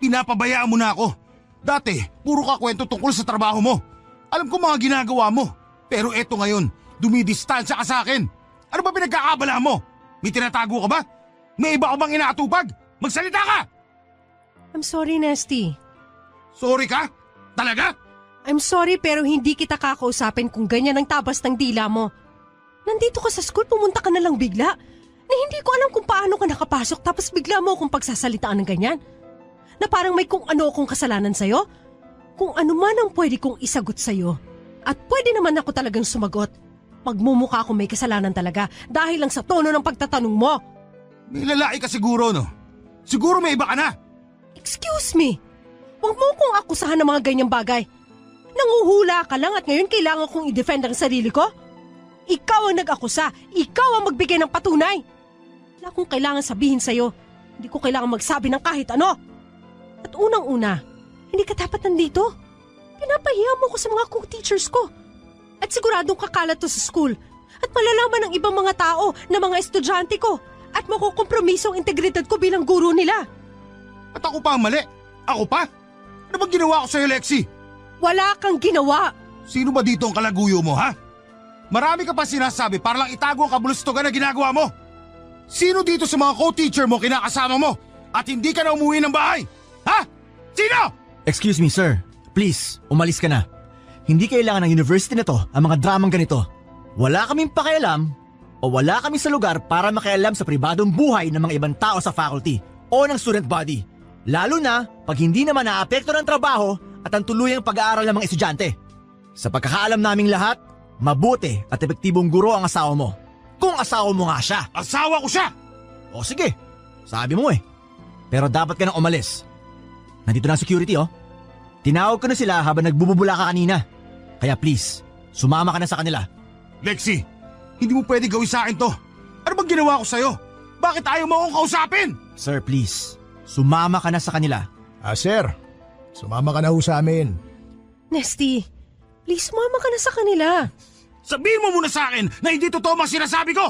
Pinapabayaan mo na ako. Dati, puro ka kwento tungkol sa trabaho mo. Alam ko mga ginagawa mo. Pero eto ngayon, dumidistansya ka sa akin. Ano ba pinagkakabala mo? May tinatago ka ba? May iba ka bang inaatupag? Magsalita ka! I'm sorry, Nesty. Sorry ka? Talaga? I'm sorry pero hindi kita kakausapin kung ganyan ang tabas ng dila mo. Nandito ka sa school, pumunta ka na lang bigla. Na hindi ko alam kung paano ka nakapasok tapos bigla mo akong pagsasalitaan ng ganyan. Na parang may kung ano akong kasalanan sa'yo. Kung ano man ang pwede kong isagot sa'yo. At pwede naman ako talagang sumagot. Magmumukha akong may kasalanan talaga dahil lang sa tono ng pagtatanong mo. May lalaki ka siguro, no? Siguro may iba ka na. Excuse me. Huwag mo akong akusahan ng mga ganyang bagay. Nanguhula ka lang at ngayon kailangan kong i-defend ang sarili ko? Ikaw ang nag-akusa. Ikaw ang magbigay ng patunay. Wala akong kailangan sabihin sa'yo. Hindi ko kailangan magsabi ng kahit ano. At unang-una, hindi ka dapat nandito. Pinapahiya mo ko sa mga co-teachers ko. At siguradong kakalat to sa school. At malalaman ng ibang mga tao na mga estudyante ko. At makukompromiso ang integridad ko bilang guro nila. At ako pa ang mali? Ako pa? Ano bang ginawa ko sa'yo, Lexi? Wala kang ginawa. Sino ba dito ang kalaguyo mo, ha? Marami ka pa sinasabi para lang itago ang kabulustugan na ginagawa mo. Sino dito sa mga co-teacher mo kinakasama mo at hindi ka na umuwi ng bahay? Ha? Sino? Excuse me, sir. Please, umalis ka na. Hindi kailangan ng university na to ang mga dramang ganito. Wala kaming pakialam o wala kami sa lugar para makialam sa pribadong buhay ng mga ibang tao sa faculty o ng student body. Lalo na pag hindi naman naapekto ng trabaho at ang tuluyang pag-aaral ng mga estudyante. Sa pagkakaalam naming lahat, mabuti at epektibong guro ang asawa mo. Kung asawa mo nga siya. Asawa ko siya! O sige, sabi mo eh. Pero dapat ka nang umalis. Nandito na ang security oh. Tinawag ko na sila habang nagbububula ka kanina. Kaya please, sumama ka na sa kanila. Lexi, hindi mo pwede gawin sa akin to. Ano bang ginawa ko sa'yo? Bakit ayaw mo akong kausapin? Sir, please, sumama ka na sa kanila. Sir, sumama ka na ho sa amin. Nesty, please sumama ka na sa kanila. Sabihin mo muna sa akin na hindi totoo ang sinasabi ko.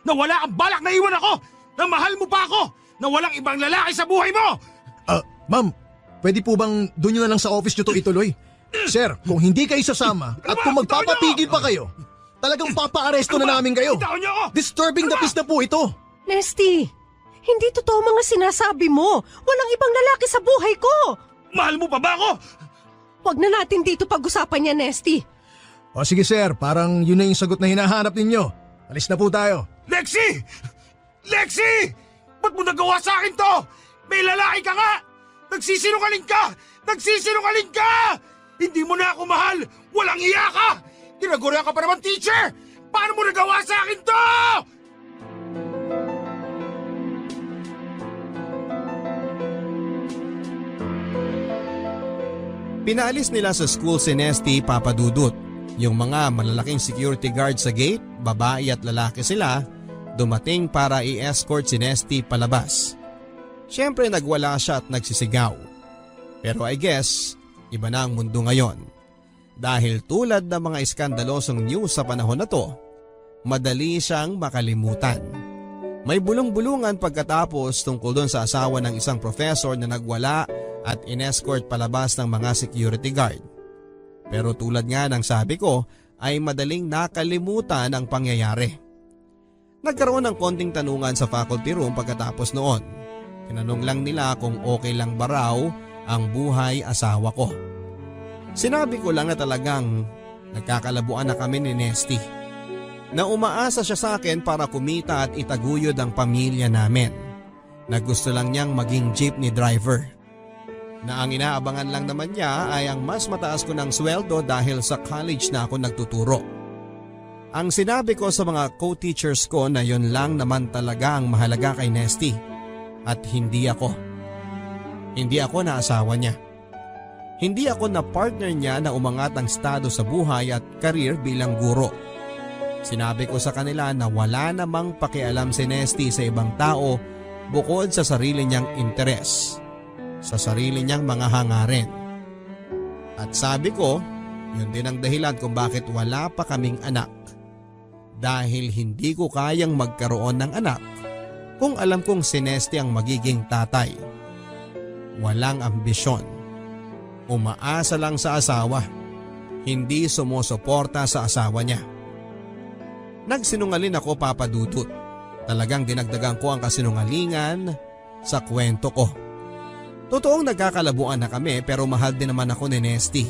Na wala kang balak na iwan ako. Na mahal mo pa ako. Na walang ibang lalaki sa buhay mo. Ma'am, pwede po bang doon nyo na lang sa office nyo to ituloy? Sir, kung hindi kayo sasama at kung magpapapigil pa kayo, talagang papa-aresto na namin kayo. Disturbing the peace na po ito. Nesty, hindi totoo mga sinasabi mo. Walang ibang lalaki sa buhay ko. Mahal mo pa ba ako? Huwag na natin dito pag-usapan yan, Nesty. O sige sir, parang yun na yung sagot na hinahanap ninyo. Alis na po tayo. Lexi! Lexi! Ba't mo nagawa sa akin to? May lalaki ka nga! Nagsisinungaling ka! Nagsisinungaling ka! Hindi mo na ako mahal! Walang iya ka! Tinagurihan ka pa naman, teacher! Paano mo nagawa sa akin to? Pinalis nila sa school si Nesty, Papa Dudut. Yung mga malalaking security guard sa gate, babae at lalaki sila, dumating para i-escort si Nesty palabas. Siyempre nagwala siya at nagsisigaw. Pero I guess, iba na ang mundo ngayon. Dahil tulad ng mga iskandalosong news sa panahon na to, madali siyang makalimutan. May bulong-bulungan pagkatapos tungkol doon sa asawa ng isang professor na nagwala at inescort palabas ng mga security guard. Pero tulad nga ng sabi ko ay madaling nakalimutan ang pangyayari. Nagkaroon ng konting tanungan sa faculty room pagkatapos noon. Tinanong lang nila kung okay lang ba raw ang buhay asawa ko. Sinabi ko lang na talagang nagkakalabuan na kami ni Nesty. Na umaasa siya sa akin para kumita at itaguyod ang pamilya namin. Na gusto lang niyang maging jeepney driver. Na ang inaabangan lang naman niya ay ang mas mataas ko ng sweldo dahil sa college na ako nagtuturo. Ang sinabi ko sa mga co-teachers ko na yon lang naman talaga ang mahalaga kay Nesty at hindi ako. Hindi ako na asawa niya. Hindi ako na partner niya na umangat ang estado sa buhay at karir bilang guro. Sinabi ko sa kanila na wala namang pakialam si Nesty sa ibang tao bukod sa sarili niyang interes. Sa sarili niyang mga hangarin. At sabi ko, yun din ang dahilan kung bakit wala pa kaming anak. Dahil hindi ko kayang magkaroon ng anak kung alam kong si Nesty ang magiging tatay. Walang ambisyon. Umaasa lang sa asawa. Hindi sumusuporta sa asawa niya. Nagsinungaling ako, Papa Dudut. Talagang dinagdagan ko ang kasinungalingan sa kwento ko. Totoong nagkakalabuan na kami pero mahal din naman ako ni Nesty.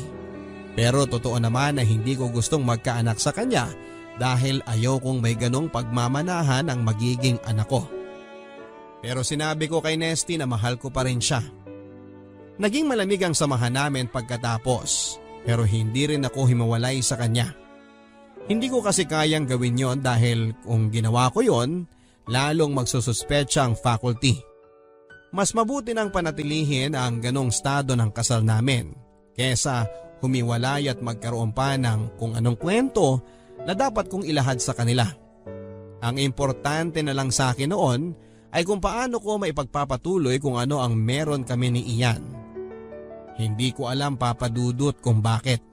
Pero totoo naman na hindi ko gustong magkaanak sa kanya dahil ayaw kong may ganong pagmamanahan ang magiging anak ko. Pero sinabi ko kay Nesty na mahal ko pa rin siya. Naging malamig ang samahan namin pagkatapos pero hindi rin ako himawalay sa kanya. Hindi ko kasi kayang gawin yon dahil kung ginawa ko yon, lalong magsususpecha ang faculty. Mas mabuti nang panatilihin ang ganong estado ng kasal namin kesa humiwalay at magkaroon pa ng kung anong kwento na dapat kong ilahad sa kanila. Ang importante na lang sa akin noon ay kung paano ko maipagpapatuloy kung ano ang meron kami ni Ian. Hindi ko alam, Papa Dudut, kung bakit.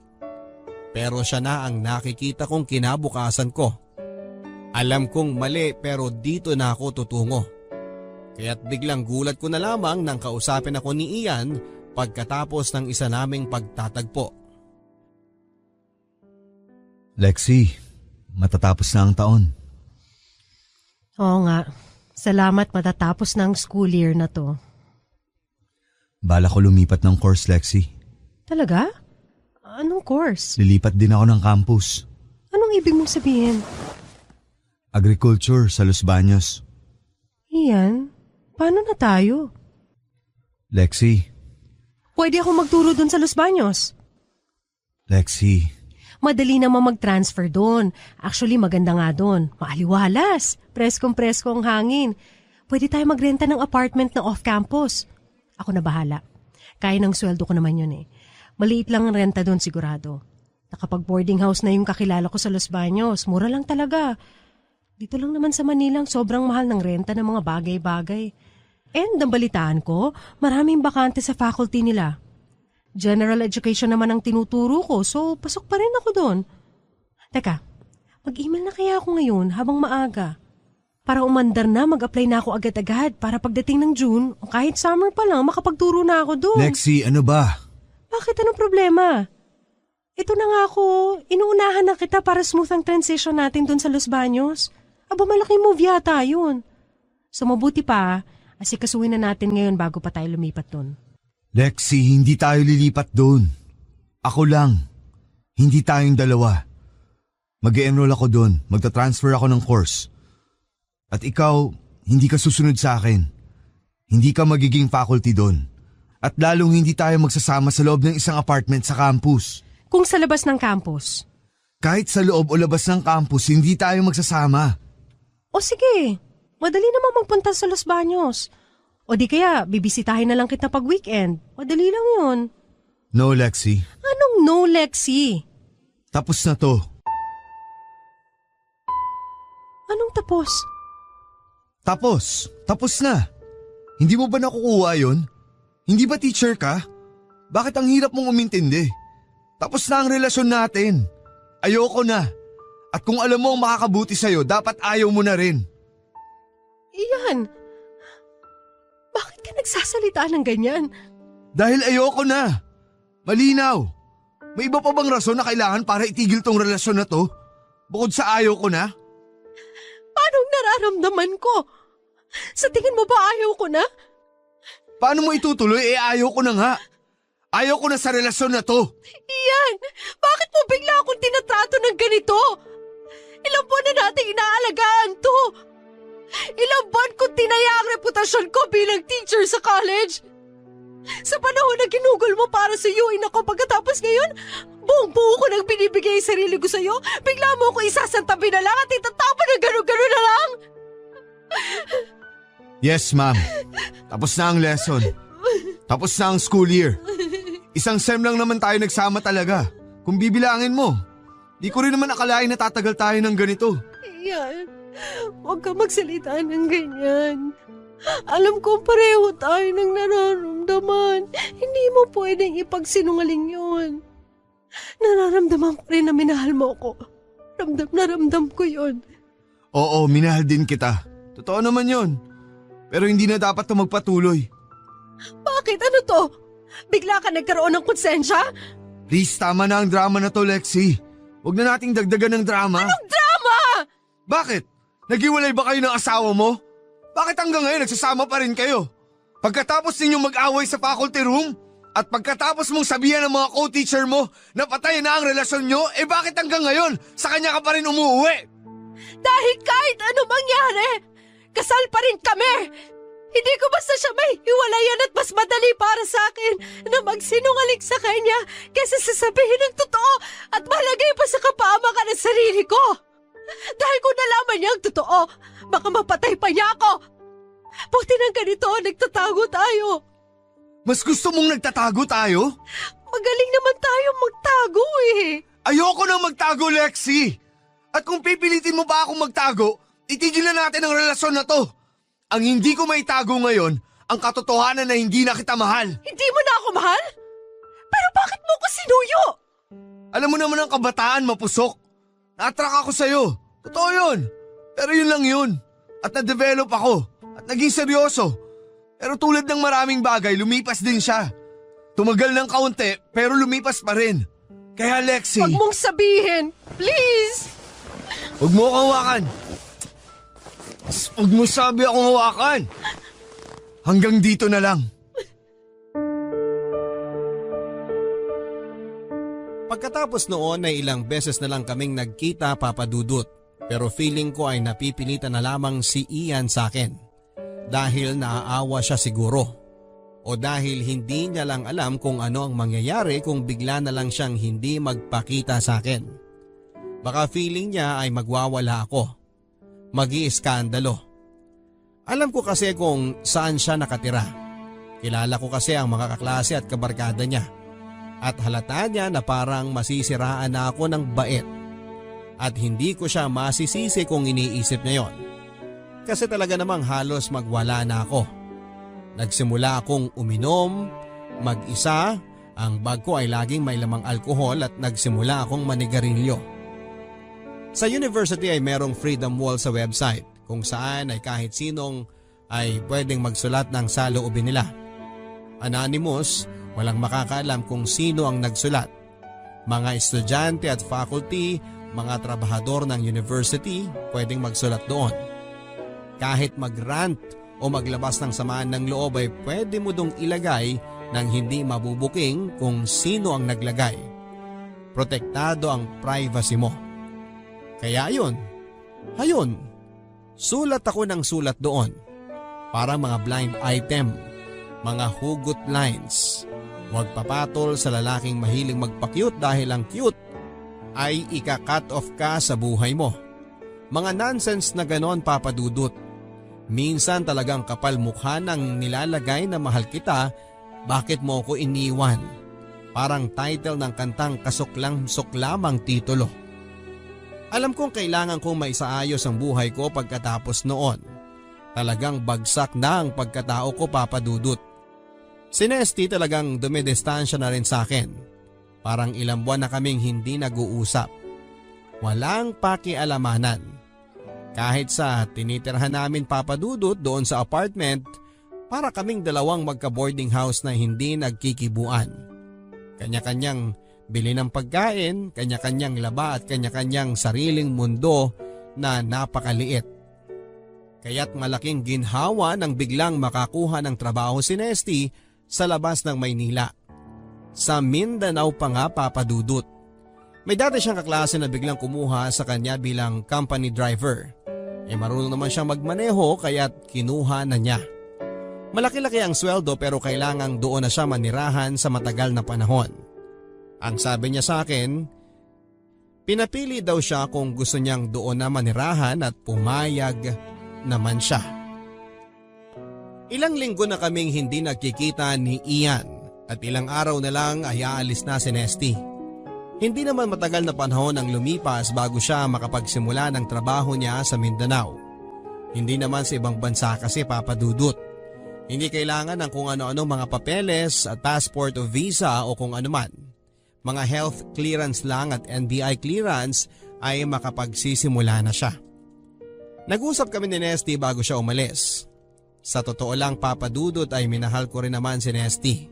Pero siya na ang nakikita kong kinabukasan ko. Alam kong mali pero dito na ako tutungo. Kaya't biglang gulat ko na lamang nang kausapin ako ni Ian pagkatapos ng isa naming pagtatagpo. Lexi, matatapos na ang taon. Oo nga. Salamat matatapos na ang school year na to. Bala ko lumipat ng course, Lexi. Talaga? Anong course? Lilipat din ako ng campus. Anong ibig mong sabihin? Agriculture sa Los Baños. Ian, paano na tayo? Lexi. Pwede ako magturo doon sa Los Baños. Lexi. Madali naman mag-transfer doon. Actually, maganda nga doon. Maaliwalas. Preskong-presko ang hangin. Pwede tayo magrenta ng apartment na off-campus. Ako na bahala. Kaya ng sweldo ko naman yun eh. Maliit lang ang renta doon sigurado. Nakapag-boarding house na yung kakilala ko sa Los Baños. Mura lang talaga. Dito lang naman sa Manila sobrang mahal ng renta ng mga bagay-bagay. And ang balitaan ko, maraming bakante sa faculty nila. General education naman ang tinuturo ko, so pasok pa rin ako doon. Teka, mag-email na kaya ako ngayon habang maaga. Para umandar na, mag-apply na ako agad-agad para pagdating ng June, o kahit summer pa lang, makapagturo na ako doon. Lexi, ano ba? Bakit? Anong problema? Ito na nga ako, inuunahan na kita para smooth ang transition natin doon sa Los Baños. Aba, malaking move yata yun. So mabuti pa, asikasuhin na natin ngayon bago pa tayo lumipat doon. Lexi, hindi tayo lilipat doon. Ako lang. Hindi tayong dalawa. Mag-e-enroll ako doon. Magta-transfer ako ng course. At ikaw, hindi ka susunod sa akin. Hindi ka magiging faculty doon. At lalong hindi tayo magsasama sa loob ng isang apartment sa campus. kung sa labas ng campus? Kahit sa loob o labas ng campus, hindi tayo magsasama. O sige, madali naman magpunta sa Los Baños. O di kaya, bibisitahin na lang kita pag weekend. Madali lang yun. No, Lexi. Anong no, Lexi? Tapos na to. Anong tapos? Tapos na. Hindi mo ba nakukuha yun? Hindi ba teacher ka? Bakit ang hirap mong umintindi? Tapos na ang relasyon natin. Ayoko na. At kung alam mo ang makakabuti sa'yo, dapat ayaw mo na rin. Iyan. Bakit ka nagsasalita ng ganyan? Dahil ayoko na. Malinaw. May iba pa bang rason na kailangan para itigil tong relasyon na to? Bukod sa ayaw ko na? Paano nararamdaman ko? Sa tingin mo ba ayaw ko na? Paano mo itutuloy? Ayaw ko na nga. Ayaw ko na sa relasyon na to. Iyan, bakit mo bigla akong tinatrato ng ganito? Ilang buwan na nating inaalagaan to. Ilang buwan kong tinaya ang reputasyon ko bilang teacher sa college. Sa panahon na ginugol mo para sa UIN ako pagkatapos ngayon, buong-buo ko nang binibigay yung sarili ko sa'yo, bigla mo ako isasantabi na lang at itatapon na gano'n-gano'n na lang. Yes, ma'am. Tapos na ang lesson. Tapos na ang school year. Isang sem lang naman tayo nagsama talaga. Kung bibilangin mo, di ko rin naman akalain na tatagal tayo ng ganito. Iyan, huwag ka magsalita ng ganyan. Alam ko pareho tayo ng nararamdaman. Hindi mo pwedeng ipagsinungaling yun. Nararamdaman ko rin na minahal mo ko. Ramdam na ramdam ko yun. Oo, minahal din kita. Totoo naman yun. Pero hindi na dapat ito magpatuloy. Bakit? Ano to? Bigla ka nagkaroon ng konsensya? Please, tama na ang drama na to, Lexi. Huwag na nating dagdagan ng drama. Anong drama? Bakit? Naghiwalay ba kayo ng asawa mo? Bakit hanggang ngayon nagsasama pa rin kayo? Pagkatapos ninyong mag-away sa faculty room at pagkatapos mong sabihan ng mga co-teacher mo na patay na ang relasyon nyo, bakit hanggang ngayon sa kanya ka pa rin umuwi? Dahil kahit ano mangyari, kasal pa rin kami. Hindi ko basta siya may hiwalayan at mas madali para sa akin na magsinungaling sa kanya kaysa sasabihin ng totoo at malagay pa sa kapahamakan ng sarili ko. Dahil kung nalaman niya ang totoo, baka mapatay pa niya ako. Buti nang ganito, nagtatago tayo. Mas gusto mong nagtatago tayo? Magaling naman tayo magtago eh. Ayoko nang magtago, Lexi! At kung pipilitin mo pa akong magtago, itigil na natin ang relasyon na to. Ang hindi ko maitago ngayon, ang katotohanan na hindi na kita mahal. Hindi mo na ako mahal? Pero bakit mo ko sinuyo? Alam mo naman ang kabataan, mapusok. Na-attract ako sa'yo. Totoo yun. Pero yun lang yun. At na-develop ako. At naging seryoso. Pero tulad ng maraming bagay, lumipas din siya. Tumagal ng kaunti, pero lumipas pa rin. Kaya Lexi... Huwag mong sabihin. Please! Huwag mo akong hawakan. Huwag mo sabi akong hawakan. Hanggang dito na lang. Pagkatapos noon ay ilang beses na lang kaming nagkita, Papa Dudut. Pero feeling ko ay napipilitan na lamang si Ian sa akin. Dahil naaawa siya siguro. O dahil hindi niya lang alam kung ano ang mangyayari kung bigla na lang siyang hindi magpakita sa akin. Baka feeling niya ay magwawala ako. Mag-iiskandalo. Alam ko kasi kung saan siya nakatira. Kilala ko kasi ang mga kaklase at kabarkada niya. At halata niya na parang masisiraan na ako ng bait. At hindi ko siya masisisi kung iniisip niya yon. Kasi talaga namang halos magwala na ako. Nagsimula akong uminom, mag-isa, ang bag ko ay laging may lamang alkohol at nagsimula akong manigarilyo. Sa university ay merong freedom wall sa website kung saan ay kahit sinong ay pwedeng magsulat ng saloobin nila. Anonymous, walang makakaalam kung sino ang nagsulat. Mga estudyante at faculty, mga trabahador ng university pwedeng magsulat doon. Kahit mag-rant o maglabas ng samaan ng loob ay pwede mo dong ilagay nang hindi mabubuking kung sino ang naglagay. Protektado ang privacy mo. Kaya ayun, sulat ako ng sulat doon. Para mga blind item, mga hugot lines. Huwag papatol sa lalaking mahiling magpa-cute dahil ang cute ay ika-cut off ka sa buhay mo. Mga nonsense na ganon, Papa Dudut. Minsan talagang kapal mukha nang nilalagay na mahal kita, bakit mo ko iniwan? Parang title ng kantang kasuklang-suklamang titulo. Alam kong kailangan kong maisaayos ang buhay ko pagkatapos noon. Talagang bagsak na ang pagkatao ko, Papa Dudut. Si Nesty talagang dumidistansya na rin sa akin. Parang ilang buwan na kaming hindi nag-uusap. Walang pakialamanan. Kahit sa tinitirhan namin, Papa Dudut, doon sa apartment, para kaming dalawang magka-boarding house na hindi nagkikibuan. Kanya-kanyang bili ng pagkain, kanya-kanyang laba at kanya-kanyang sariling mundo na napakaliit. Kaya't malaking ginhawa nang biglang makakuha ng trabaho si Nesty sa labas ng Maynila. Sa Mindanao pa nga, Papa Dudut. May dati siyang kaklase na biglang kumuha sa kanya bilang company driver. Marunong naman siyang magmaneho kaya't kinuha na niya. Malaki-laki ang sweldo pero kailangang doon na siya manirahan sa matagal na panahon. Ang sabi niya sa akin, pinapili daw siya kung gusto niyang doon na manirahan at pumayag naman siya. Ilang linggo na kaming hindi nagkikita ni Ian at ilang araw na lang ay aalis na si Nesty. Hindi naman matagal na panahon ang lumipas bago siya makapagsimula ng trabaho niya sa Mindanao. Hindi naman sa ibang bansa kasi, Papa Dudut. Hindi kailangan ng kung ano-ano mga papeles at passport o visa o kung ano man. Mga health clearance lang at NBI clearance ay makapagsisimula na siya. Nag-usap kami ni Nesty bago siya umalis. Sa totoo lang, Papa Dudut, ay minahal ko rin naman si Nesty.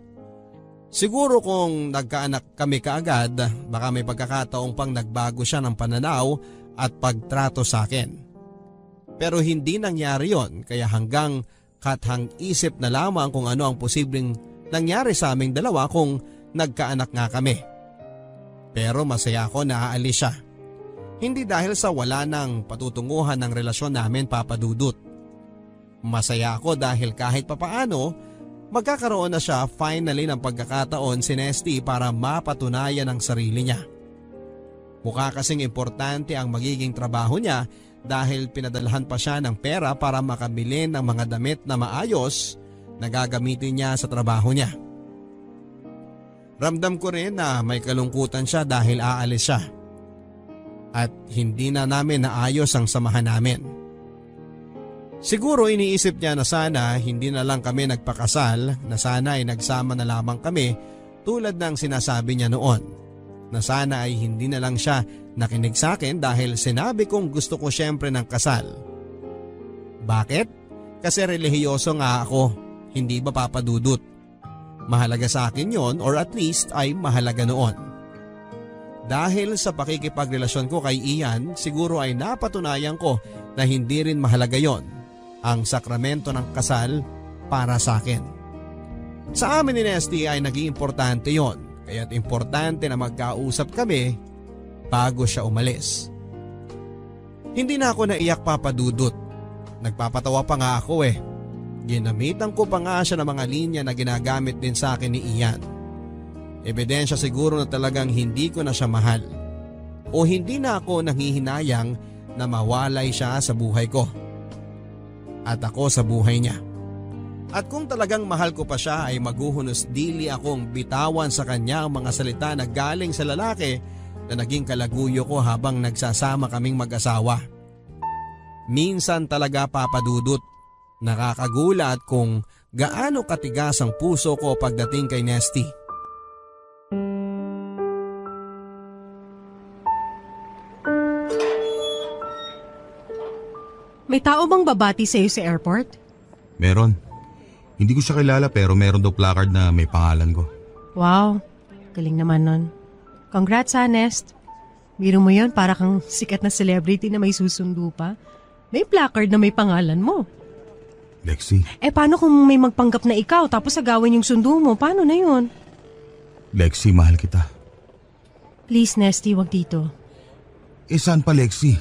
Siguro kung nagkaanak kami kaagad, baka may pagkakataong pang nagbago siya ng pananaw at pagtrato sa akin. Pero hindi nangyari yon, kaya hanggang kathang isip na lamang kung ano ang posibleng nangyari sa aming dalawa kung nagkaanak nga kami. Pero masaya ako na aalis siya. Hindi dahil sa wala nang patutunguhan ng relasyon namin, Papa Dudut. Masaya ako dahil kahit papaano, magkakaroon na siya finally ng pagkakataon si Nesty para mapatunayan ang sarili niya. Mukha kasing importante ang magiging trabaho niya dahil pinadalhan pa siya ng pera para makabili ng mga damit na maayos na gagamitin niya sa trabaho niya. Ramdam ko rin na may kalungkutan siya dahil aalis siya. At hindi na namin naayos ang samahan namin. Siguro iniisip niya na sana hindi na lang kami nagpakasal, na sana ay nagsama na lamang kami tulad ng sinasabi niya noon. Na sana ay hindi na lang siya nakinig sa akin dahil sinabi kong gusto ko syempre ng kasal. Bakit? Kasi relihiyoso nga ako, hindi ba, Papa Dudut? Mahalaga sa akin yon, or at least ay mahalaga noon. Dahil sa pakikipagrelasyon ko kay Ian, siguro ay napatunayan ko na hindi rin mahalaga yon, ang sakramento ng kasal para sa akin. Sa amin ni Nesty ay naging importante yon, kaya't importante na magkausap kami bago siya umalis. Hindi na ako naiyak, Papa Dudut. Nagpapatawa pa nga ako . Ginamitan ko pa nga siya ng mga linya na ginagamit din sa akin ni Ian. Ebidensya siguro na talagang hindi ko na siya mahal. O hindi na ako nanghihinayang na mawalay siya sa buhay ko. At ako sa buhay niya. At kung talagang mahal ko pa siya ay maghuhunos dili akong bitawan sa kanya ang mga salita na galing sa lalaki na naging kalaguyo ko habang nagsasama kaming mag-asawa. Minsan talaga, Papa Dudut, nakakagulat kung gaano katigas ang puso ko pagdating kay Nesty. May tao bang babati sa'yo sa airport? Meron. Hindi ko siya kilala pero meron daw placard na may pangalan ko. Wow, galing naman nun. Congrats, Nest. Biro mo yun, para kang sikat na celebrity na may susundo pa. May placard na may pangalan mo. Lexi. Paano kung may magpanggap na ikaw tapos agawin yung sundo mo? Paano na yun? Lexi, mahal kita. Please, Nesty, wag dito. Saan pa, Lexi?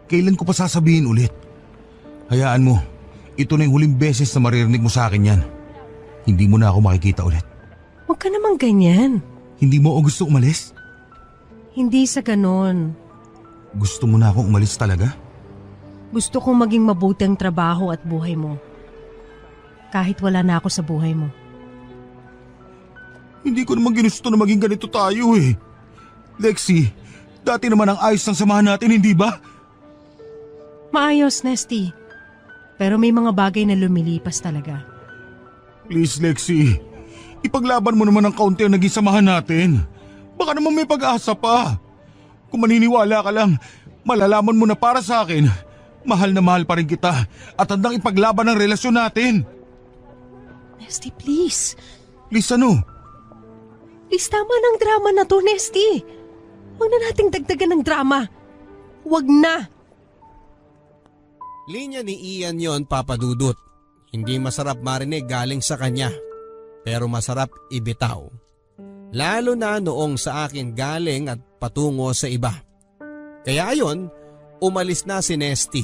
Kailan ko pa sasabihin ulit? Hayaan mo, ito na yung huling beses na maririnig mo sa akin yan. Hindi mo na ako makikita ulit. Huwag ka namang ganyan. Hindi mo o gusto umalis? Hindi sa ganon. Gusto mo na akong umalis talaga? Gusto kong maging mabuti ang trabaho at buhay mo. Kahit wala na ako sa buhay mo. Hindi ko naman ginusto na maging ganito tayo eh. Lexi, dati naman ang ayos ng samahan natin, hindi ba? Maayos, Nesty. Pero may mga bagay na lumilipas talaga. Please, Lexi. Ipaglaban mo naman ng kaunti ang naging samahan natin. Baka naman may pag-asa pa. Kung maniniwala ka lang, malalaman mo na para sa akin, mahal na mahal pa rin kita at handang ipaglaban ang relasyon natin. Nesty, please. Please ano? Please, tama ng drama na to, Nesty. Huwag na nating dagdagan ng drama. Huwag na. Linya ni Ian yon, Papa Dudut. Hindi masarap marinig galing sa kanya. Pero masarap ibitaw. Lalo na noong sa akin galing at patungo sa iba. Kaya ayon, umalis na si Nesty.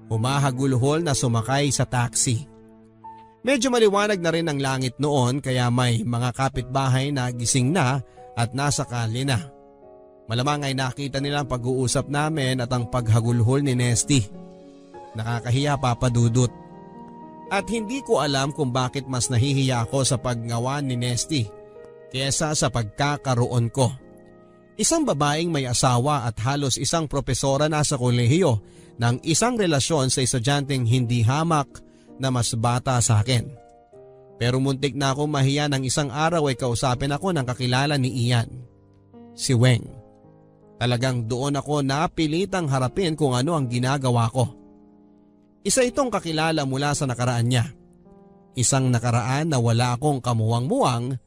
Humahagulhol na sumakay sa taxi. Medyo maliwanag na rin ang langit noon kaya may mga kapitbahay na gising na at nasa kalye na. Malamang ay nakita nila ang pag-uusap namin at ang paghagulhol ni Nesty. Nakakahiya, Papa Dudut. At hindi ko alam kung bakit mas nahihiya ako sa paggawa ni Nesty kesa sa pagkakaroon ko. Isang babaeng may asawa at halos isang propesora na sa kolehiyo ng isang relasyon sa estudyanteng hindi hamak na mas bata sa akin. Pero muntik na akong mahiya ng isang araw ay kausapin ako ng kakilala ni Ian. Si Weng. Talagang doon ako napilitang harapin kung ano ang ginagawa ko. Isa itong kakilala mula sa nakaraan niya. Isang nakaraan na wala akong kamuwang-muwang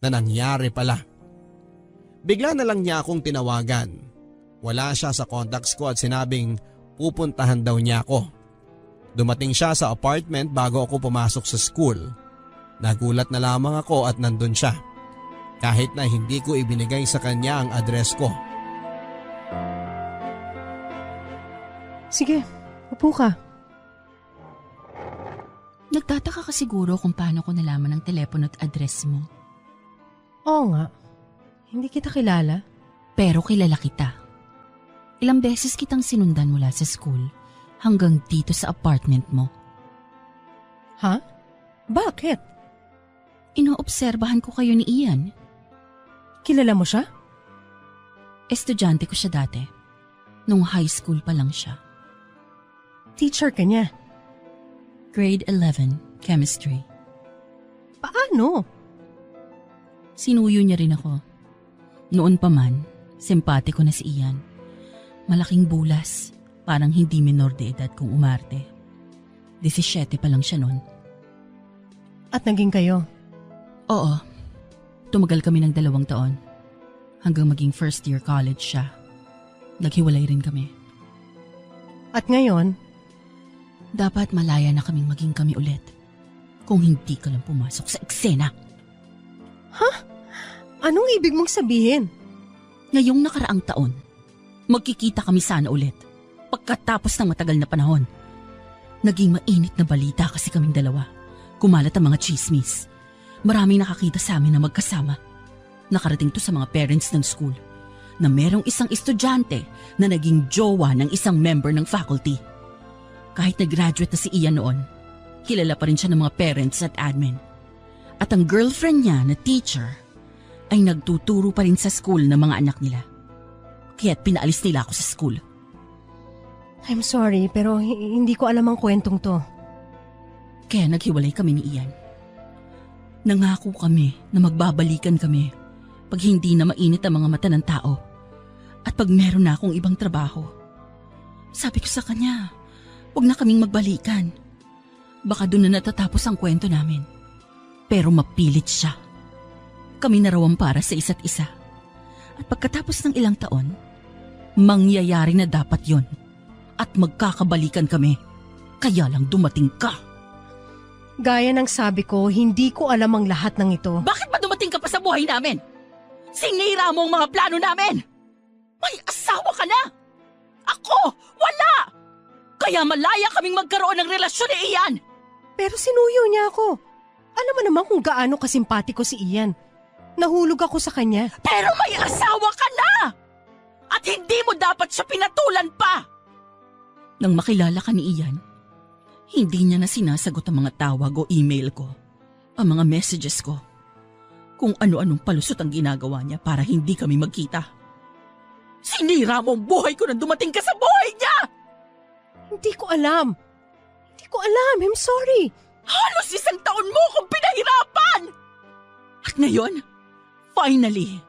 na nangyari pala. Bigla na lang niya akong tinawagan. Wala siya sa contacts ko at sinabing pupuntahan daw niya ako. Dumating siya sa apartment bago ako pumasok sa school. Nagulat na lamang ako at nandun siya. Kahit na hindi ko ibinigay sa kanya ang address ko. Sige, upo ka. Nagtataka ka siguro kung paano ko nalaman ang telepono at address mo. Oo nga. Hindi kita kilala. Pero kilala kita. Ilang beses kitang sinundan mula sa school hanggang dito sa apartment mo. Ha? Bakit? Inoobserbahan ko kayo ni Ian. Kilala mo siya? Estudyante ko siya dati. Nung high school pa lang siya. Teacher ka niya. Grade 11, chemistry. Paano? Sinuyo niya rin ako. Noon pa man, simpatiko na si Ian. Malaking bulas, parang hindi minor de edad kung umarte. 17 pa lang siya noon. At naging kayo? Oo. Tumagal kami ng 2 taon. Hanggang maging first year college siya. Naghiwalay rin kami. At ngayon? Dapat malaya na kaming maging kami ulit. Kung hindi ka lang pumasok sa eksena. Ha? Anong ibig mong sabihin? Ngayong nakaraang taon, magkikita kami sana ulit. Pagkatapos ng matagal na panahon. Naging mainit na balita kasi kaming dalawa. Kumalat ang mga chismis. Maraming nakakita sa amin na magkasama. Nakarating to sa mga parents ng school na merong isang estudyante na naging jowa ng isang member ng faculty. Kahit nag-graduate na si Ian noon, kilala pa rin siya ng mga parents at admin. At ang girlfriend niya na teacher ay nagtuturo pa rin sa school ng mga anak nila. Kaya't pinaalis nila ako sa school. I'm sorry pero hindi ko alam ang kwentong to. Kaya naghiwalay kami ni Ian. Nangako kami na magbabalikan kami pag hindi na mainit ang mga mata ng tao at pag meron na akong ibang trabaho. Sabi ko sa kanya, huwag na kaming magbalikan. Baka doon na natatapos ang kwento namin. Pero mapilit siya. Kami na raw ang para sa isa't isa. At pagkatapos ng ilang taon, mangyayari na dapat yon. At magkakabalikan kami. Kaya lang dumating ka. Gaya ng sabi ko, hindi ko alam ang lahat ng ito. Bakit ba dumating ka pa sa buhay namin? Sinira mo ang mga plano namin. May asawa ka na. Ako, wala. Kaya malaya kaming magkaroon ng relasyon ni Ian. Pero sinuyo niya ako. Alam mo naman kung gaano kasimpatiko si Ian. Nahulog ako sa kanya. Pero may asawa ka na! At hindi mo dapat siya pinatulan pa! Nang makilala ka ni Ian, hindi niya na sinasagot ang mga tawag o email ko, ang mga messages ko, kung ano-anong palusot ang ginagawa niya para hindi kami magkita. Sinira mo ang buhay ko nang dumating ka sa buhay niya! Hindi ko alam. I'm sorry. Halos 1 taon mo akong pinahirapan! At ngayon, finally,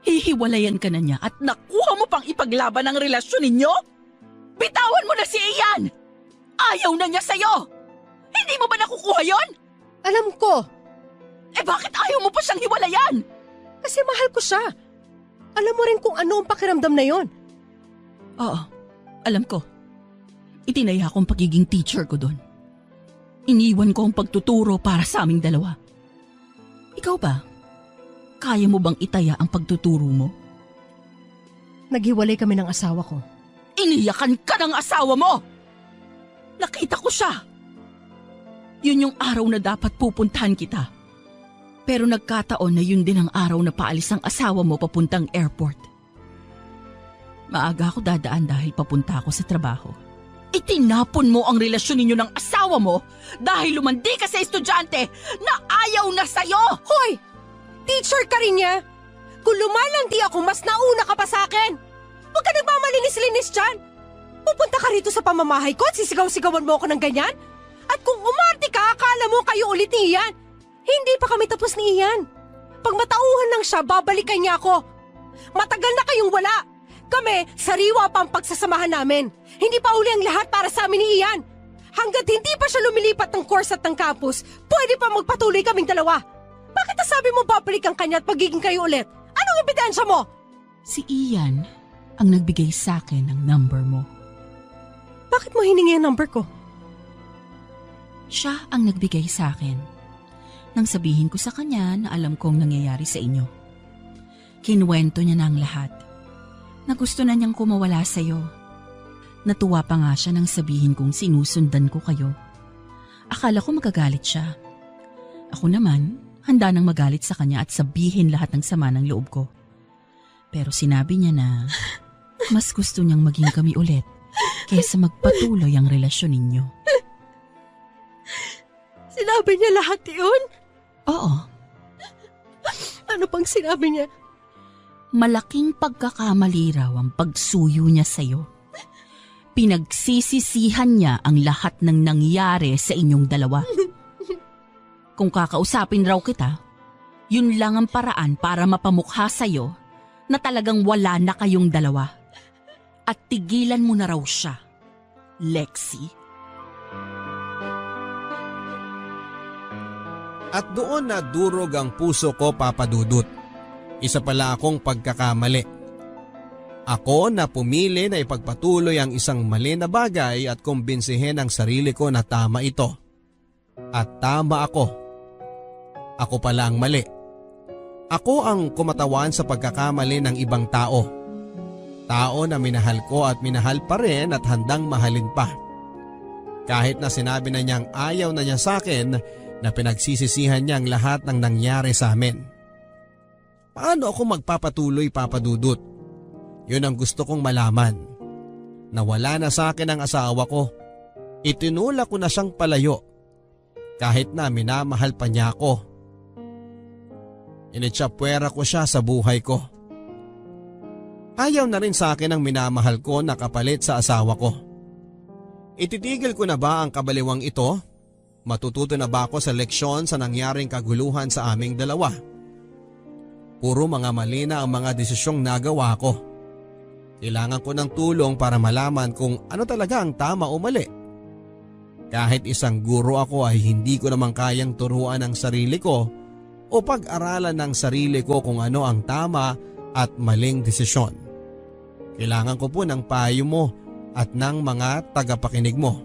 hihiwalayan ka na niya at nakuha mo pang ipaglaban ang relasyon ninyo? Bitawan mo na si Ian! Ayaw na niya sa'yo! Hindi mo ba nakukuha yon? Alam ko. Eh bakit ayaw mo pa siyang hiwalayan? Kasi mahal ko siya. Alam mo rin kung ano ang pakiramdam na yon. Oo, alam ko. Itinaya ko ang pagiging teacher ko doon. Iniwan ko ang pagtuturo para sa aming dalawa. Ikaw ba? Kaya mo bang itaya ang pagtuturo mo? Naghiwalay kami ng asawa ko. Iniyakan ka ng asawa mo! Nakita ko siya. Yun yung araw na dapat pupuntahan kita. Pero nagkataon na yun din ang araw na paalis ang asawa mo papuntang airport. Maaga ako dadaan dahil papunta ako sa trabaho. Itinapon mo ang relasyon ninyo ng asawa mo dahil lumandi ka sa estudyante na ayaw na sa'yo! Hoy! Teacher ka rin niya! Kung lumalandi ako, mas nauna ka pa sa akin! Huwag ka nagmamalinis-linis dyan! Pupunta ka rito sa pamamahay ko at sisigaw-sigawan mo ako ng ganyan? At kung umarte ka, akala mo kayo ulit ni Ian? Hindi pa kami tapos ni Ian. Pag matauhan lang siya, babalikan niya ako. Matagal na kayong wala. Kami, sariwa pa ang pagsasamahan namin. Hindi pa uli ang lahat para sa amin ni Ian. Hanggat hindi pa siya lumilipat ng course at ng campus, pwede pa magpatuloy kaming dalawa. Bakit nasabi mo babalikan kanya at pagiging kayo ulit? Anong ebidensya mo? Si Ian ang nagbigay sa akin ng number mo. Bakit mo hiningi ang number ko? Siya ang nagbigay sa akin. Nang sabihin ko sa kanya na alam kong nangyayari sa inyo. Kinuwento niya na ang lahat. Na gusto na niyang kumawala sa'yo. Natuwa pa nga siya nang sabihin kong sinusundan ko kayo. Akala ko magagalit siya. Ako naman, handa nang magalit sa kanya at sabihin lahat ng sama ng loob ko. Pero sinabi niya na mas gusto niyang maging kami ulit kaysa magpatuloy ang relasyon ninyo. Sinabi niya lahat yun? Oo. Ano pang sinabi niya? Malaking pagkakamali raw ang pagsuyo niya sa'yo. Pinagsisisihan niya ang lahat ng nangyari sa inyong dalawa. Kung kakausapin raw kita, yun lang ang paraan para mapamukha sa'yo na talagang wala na kayong dalawa. At tigilan mo na raw siya, Lexie. At doon na durog ang puso ko, Papa Dudut. Isa pala akong pagkakamali. Ako na pumili na ipagpatuloy ang isang mali na bagay at kumbinsihin ang sarili ko na tama ito. At tama ako. Ako pala ang mali. Ako ang kumatawan sa pagkakamali ng ibang tao. Tao na minahal ko at minahal pa rin at handang mahalin pa. Kahit na sinabi na niyang ayaw na niya sa akin, na pinagsisisihan niya ang lahat ng nangyari sa amin. Paano ako magpapatuloy, Papa Dudut? Yun ang gusto kong malaman. Nawala na sa akin ang asawa ko. Itinulak ko na siyang palayo. Kahit na minamahal pa niya ako. Initsapwera ko siya sa buhay ko. Ayaw na rin sa akin ang minamahal ko na kapalit sa asawa ko. Ititigil ko na ba ang kabaliwang ito? Matututo na ba ako sa leksyon sa nangyaring kaguluhan sa aming dalawa? Puro mga mali na ang mga desisyong nagawa ko. Kailangan ko ng tulong para malaman kung ano talaga ang tama o mali. Kahit isang guro ako ay hindi ko naman kayang turuan ang sarili ko o pag-aralan ng sarili ko kung ano ang tama at maling desisyon. Kailangan ko po ng payo mo at ng mga tagapakinig mo.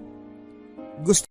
Gusto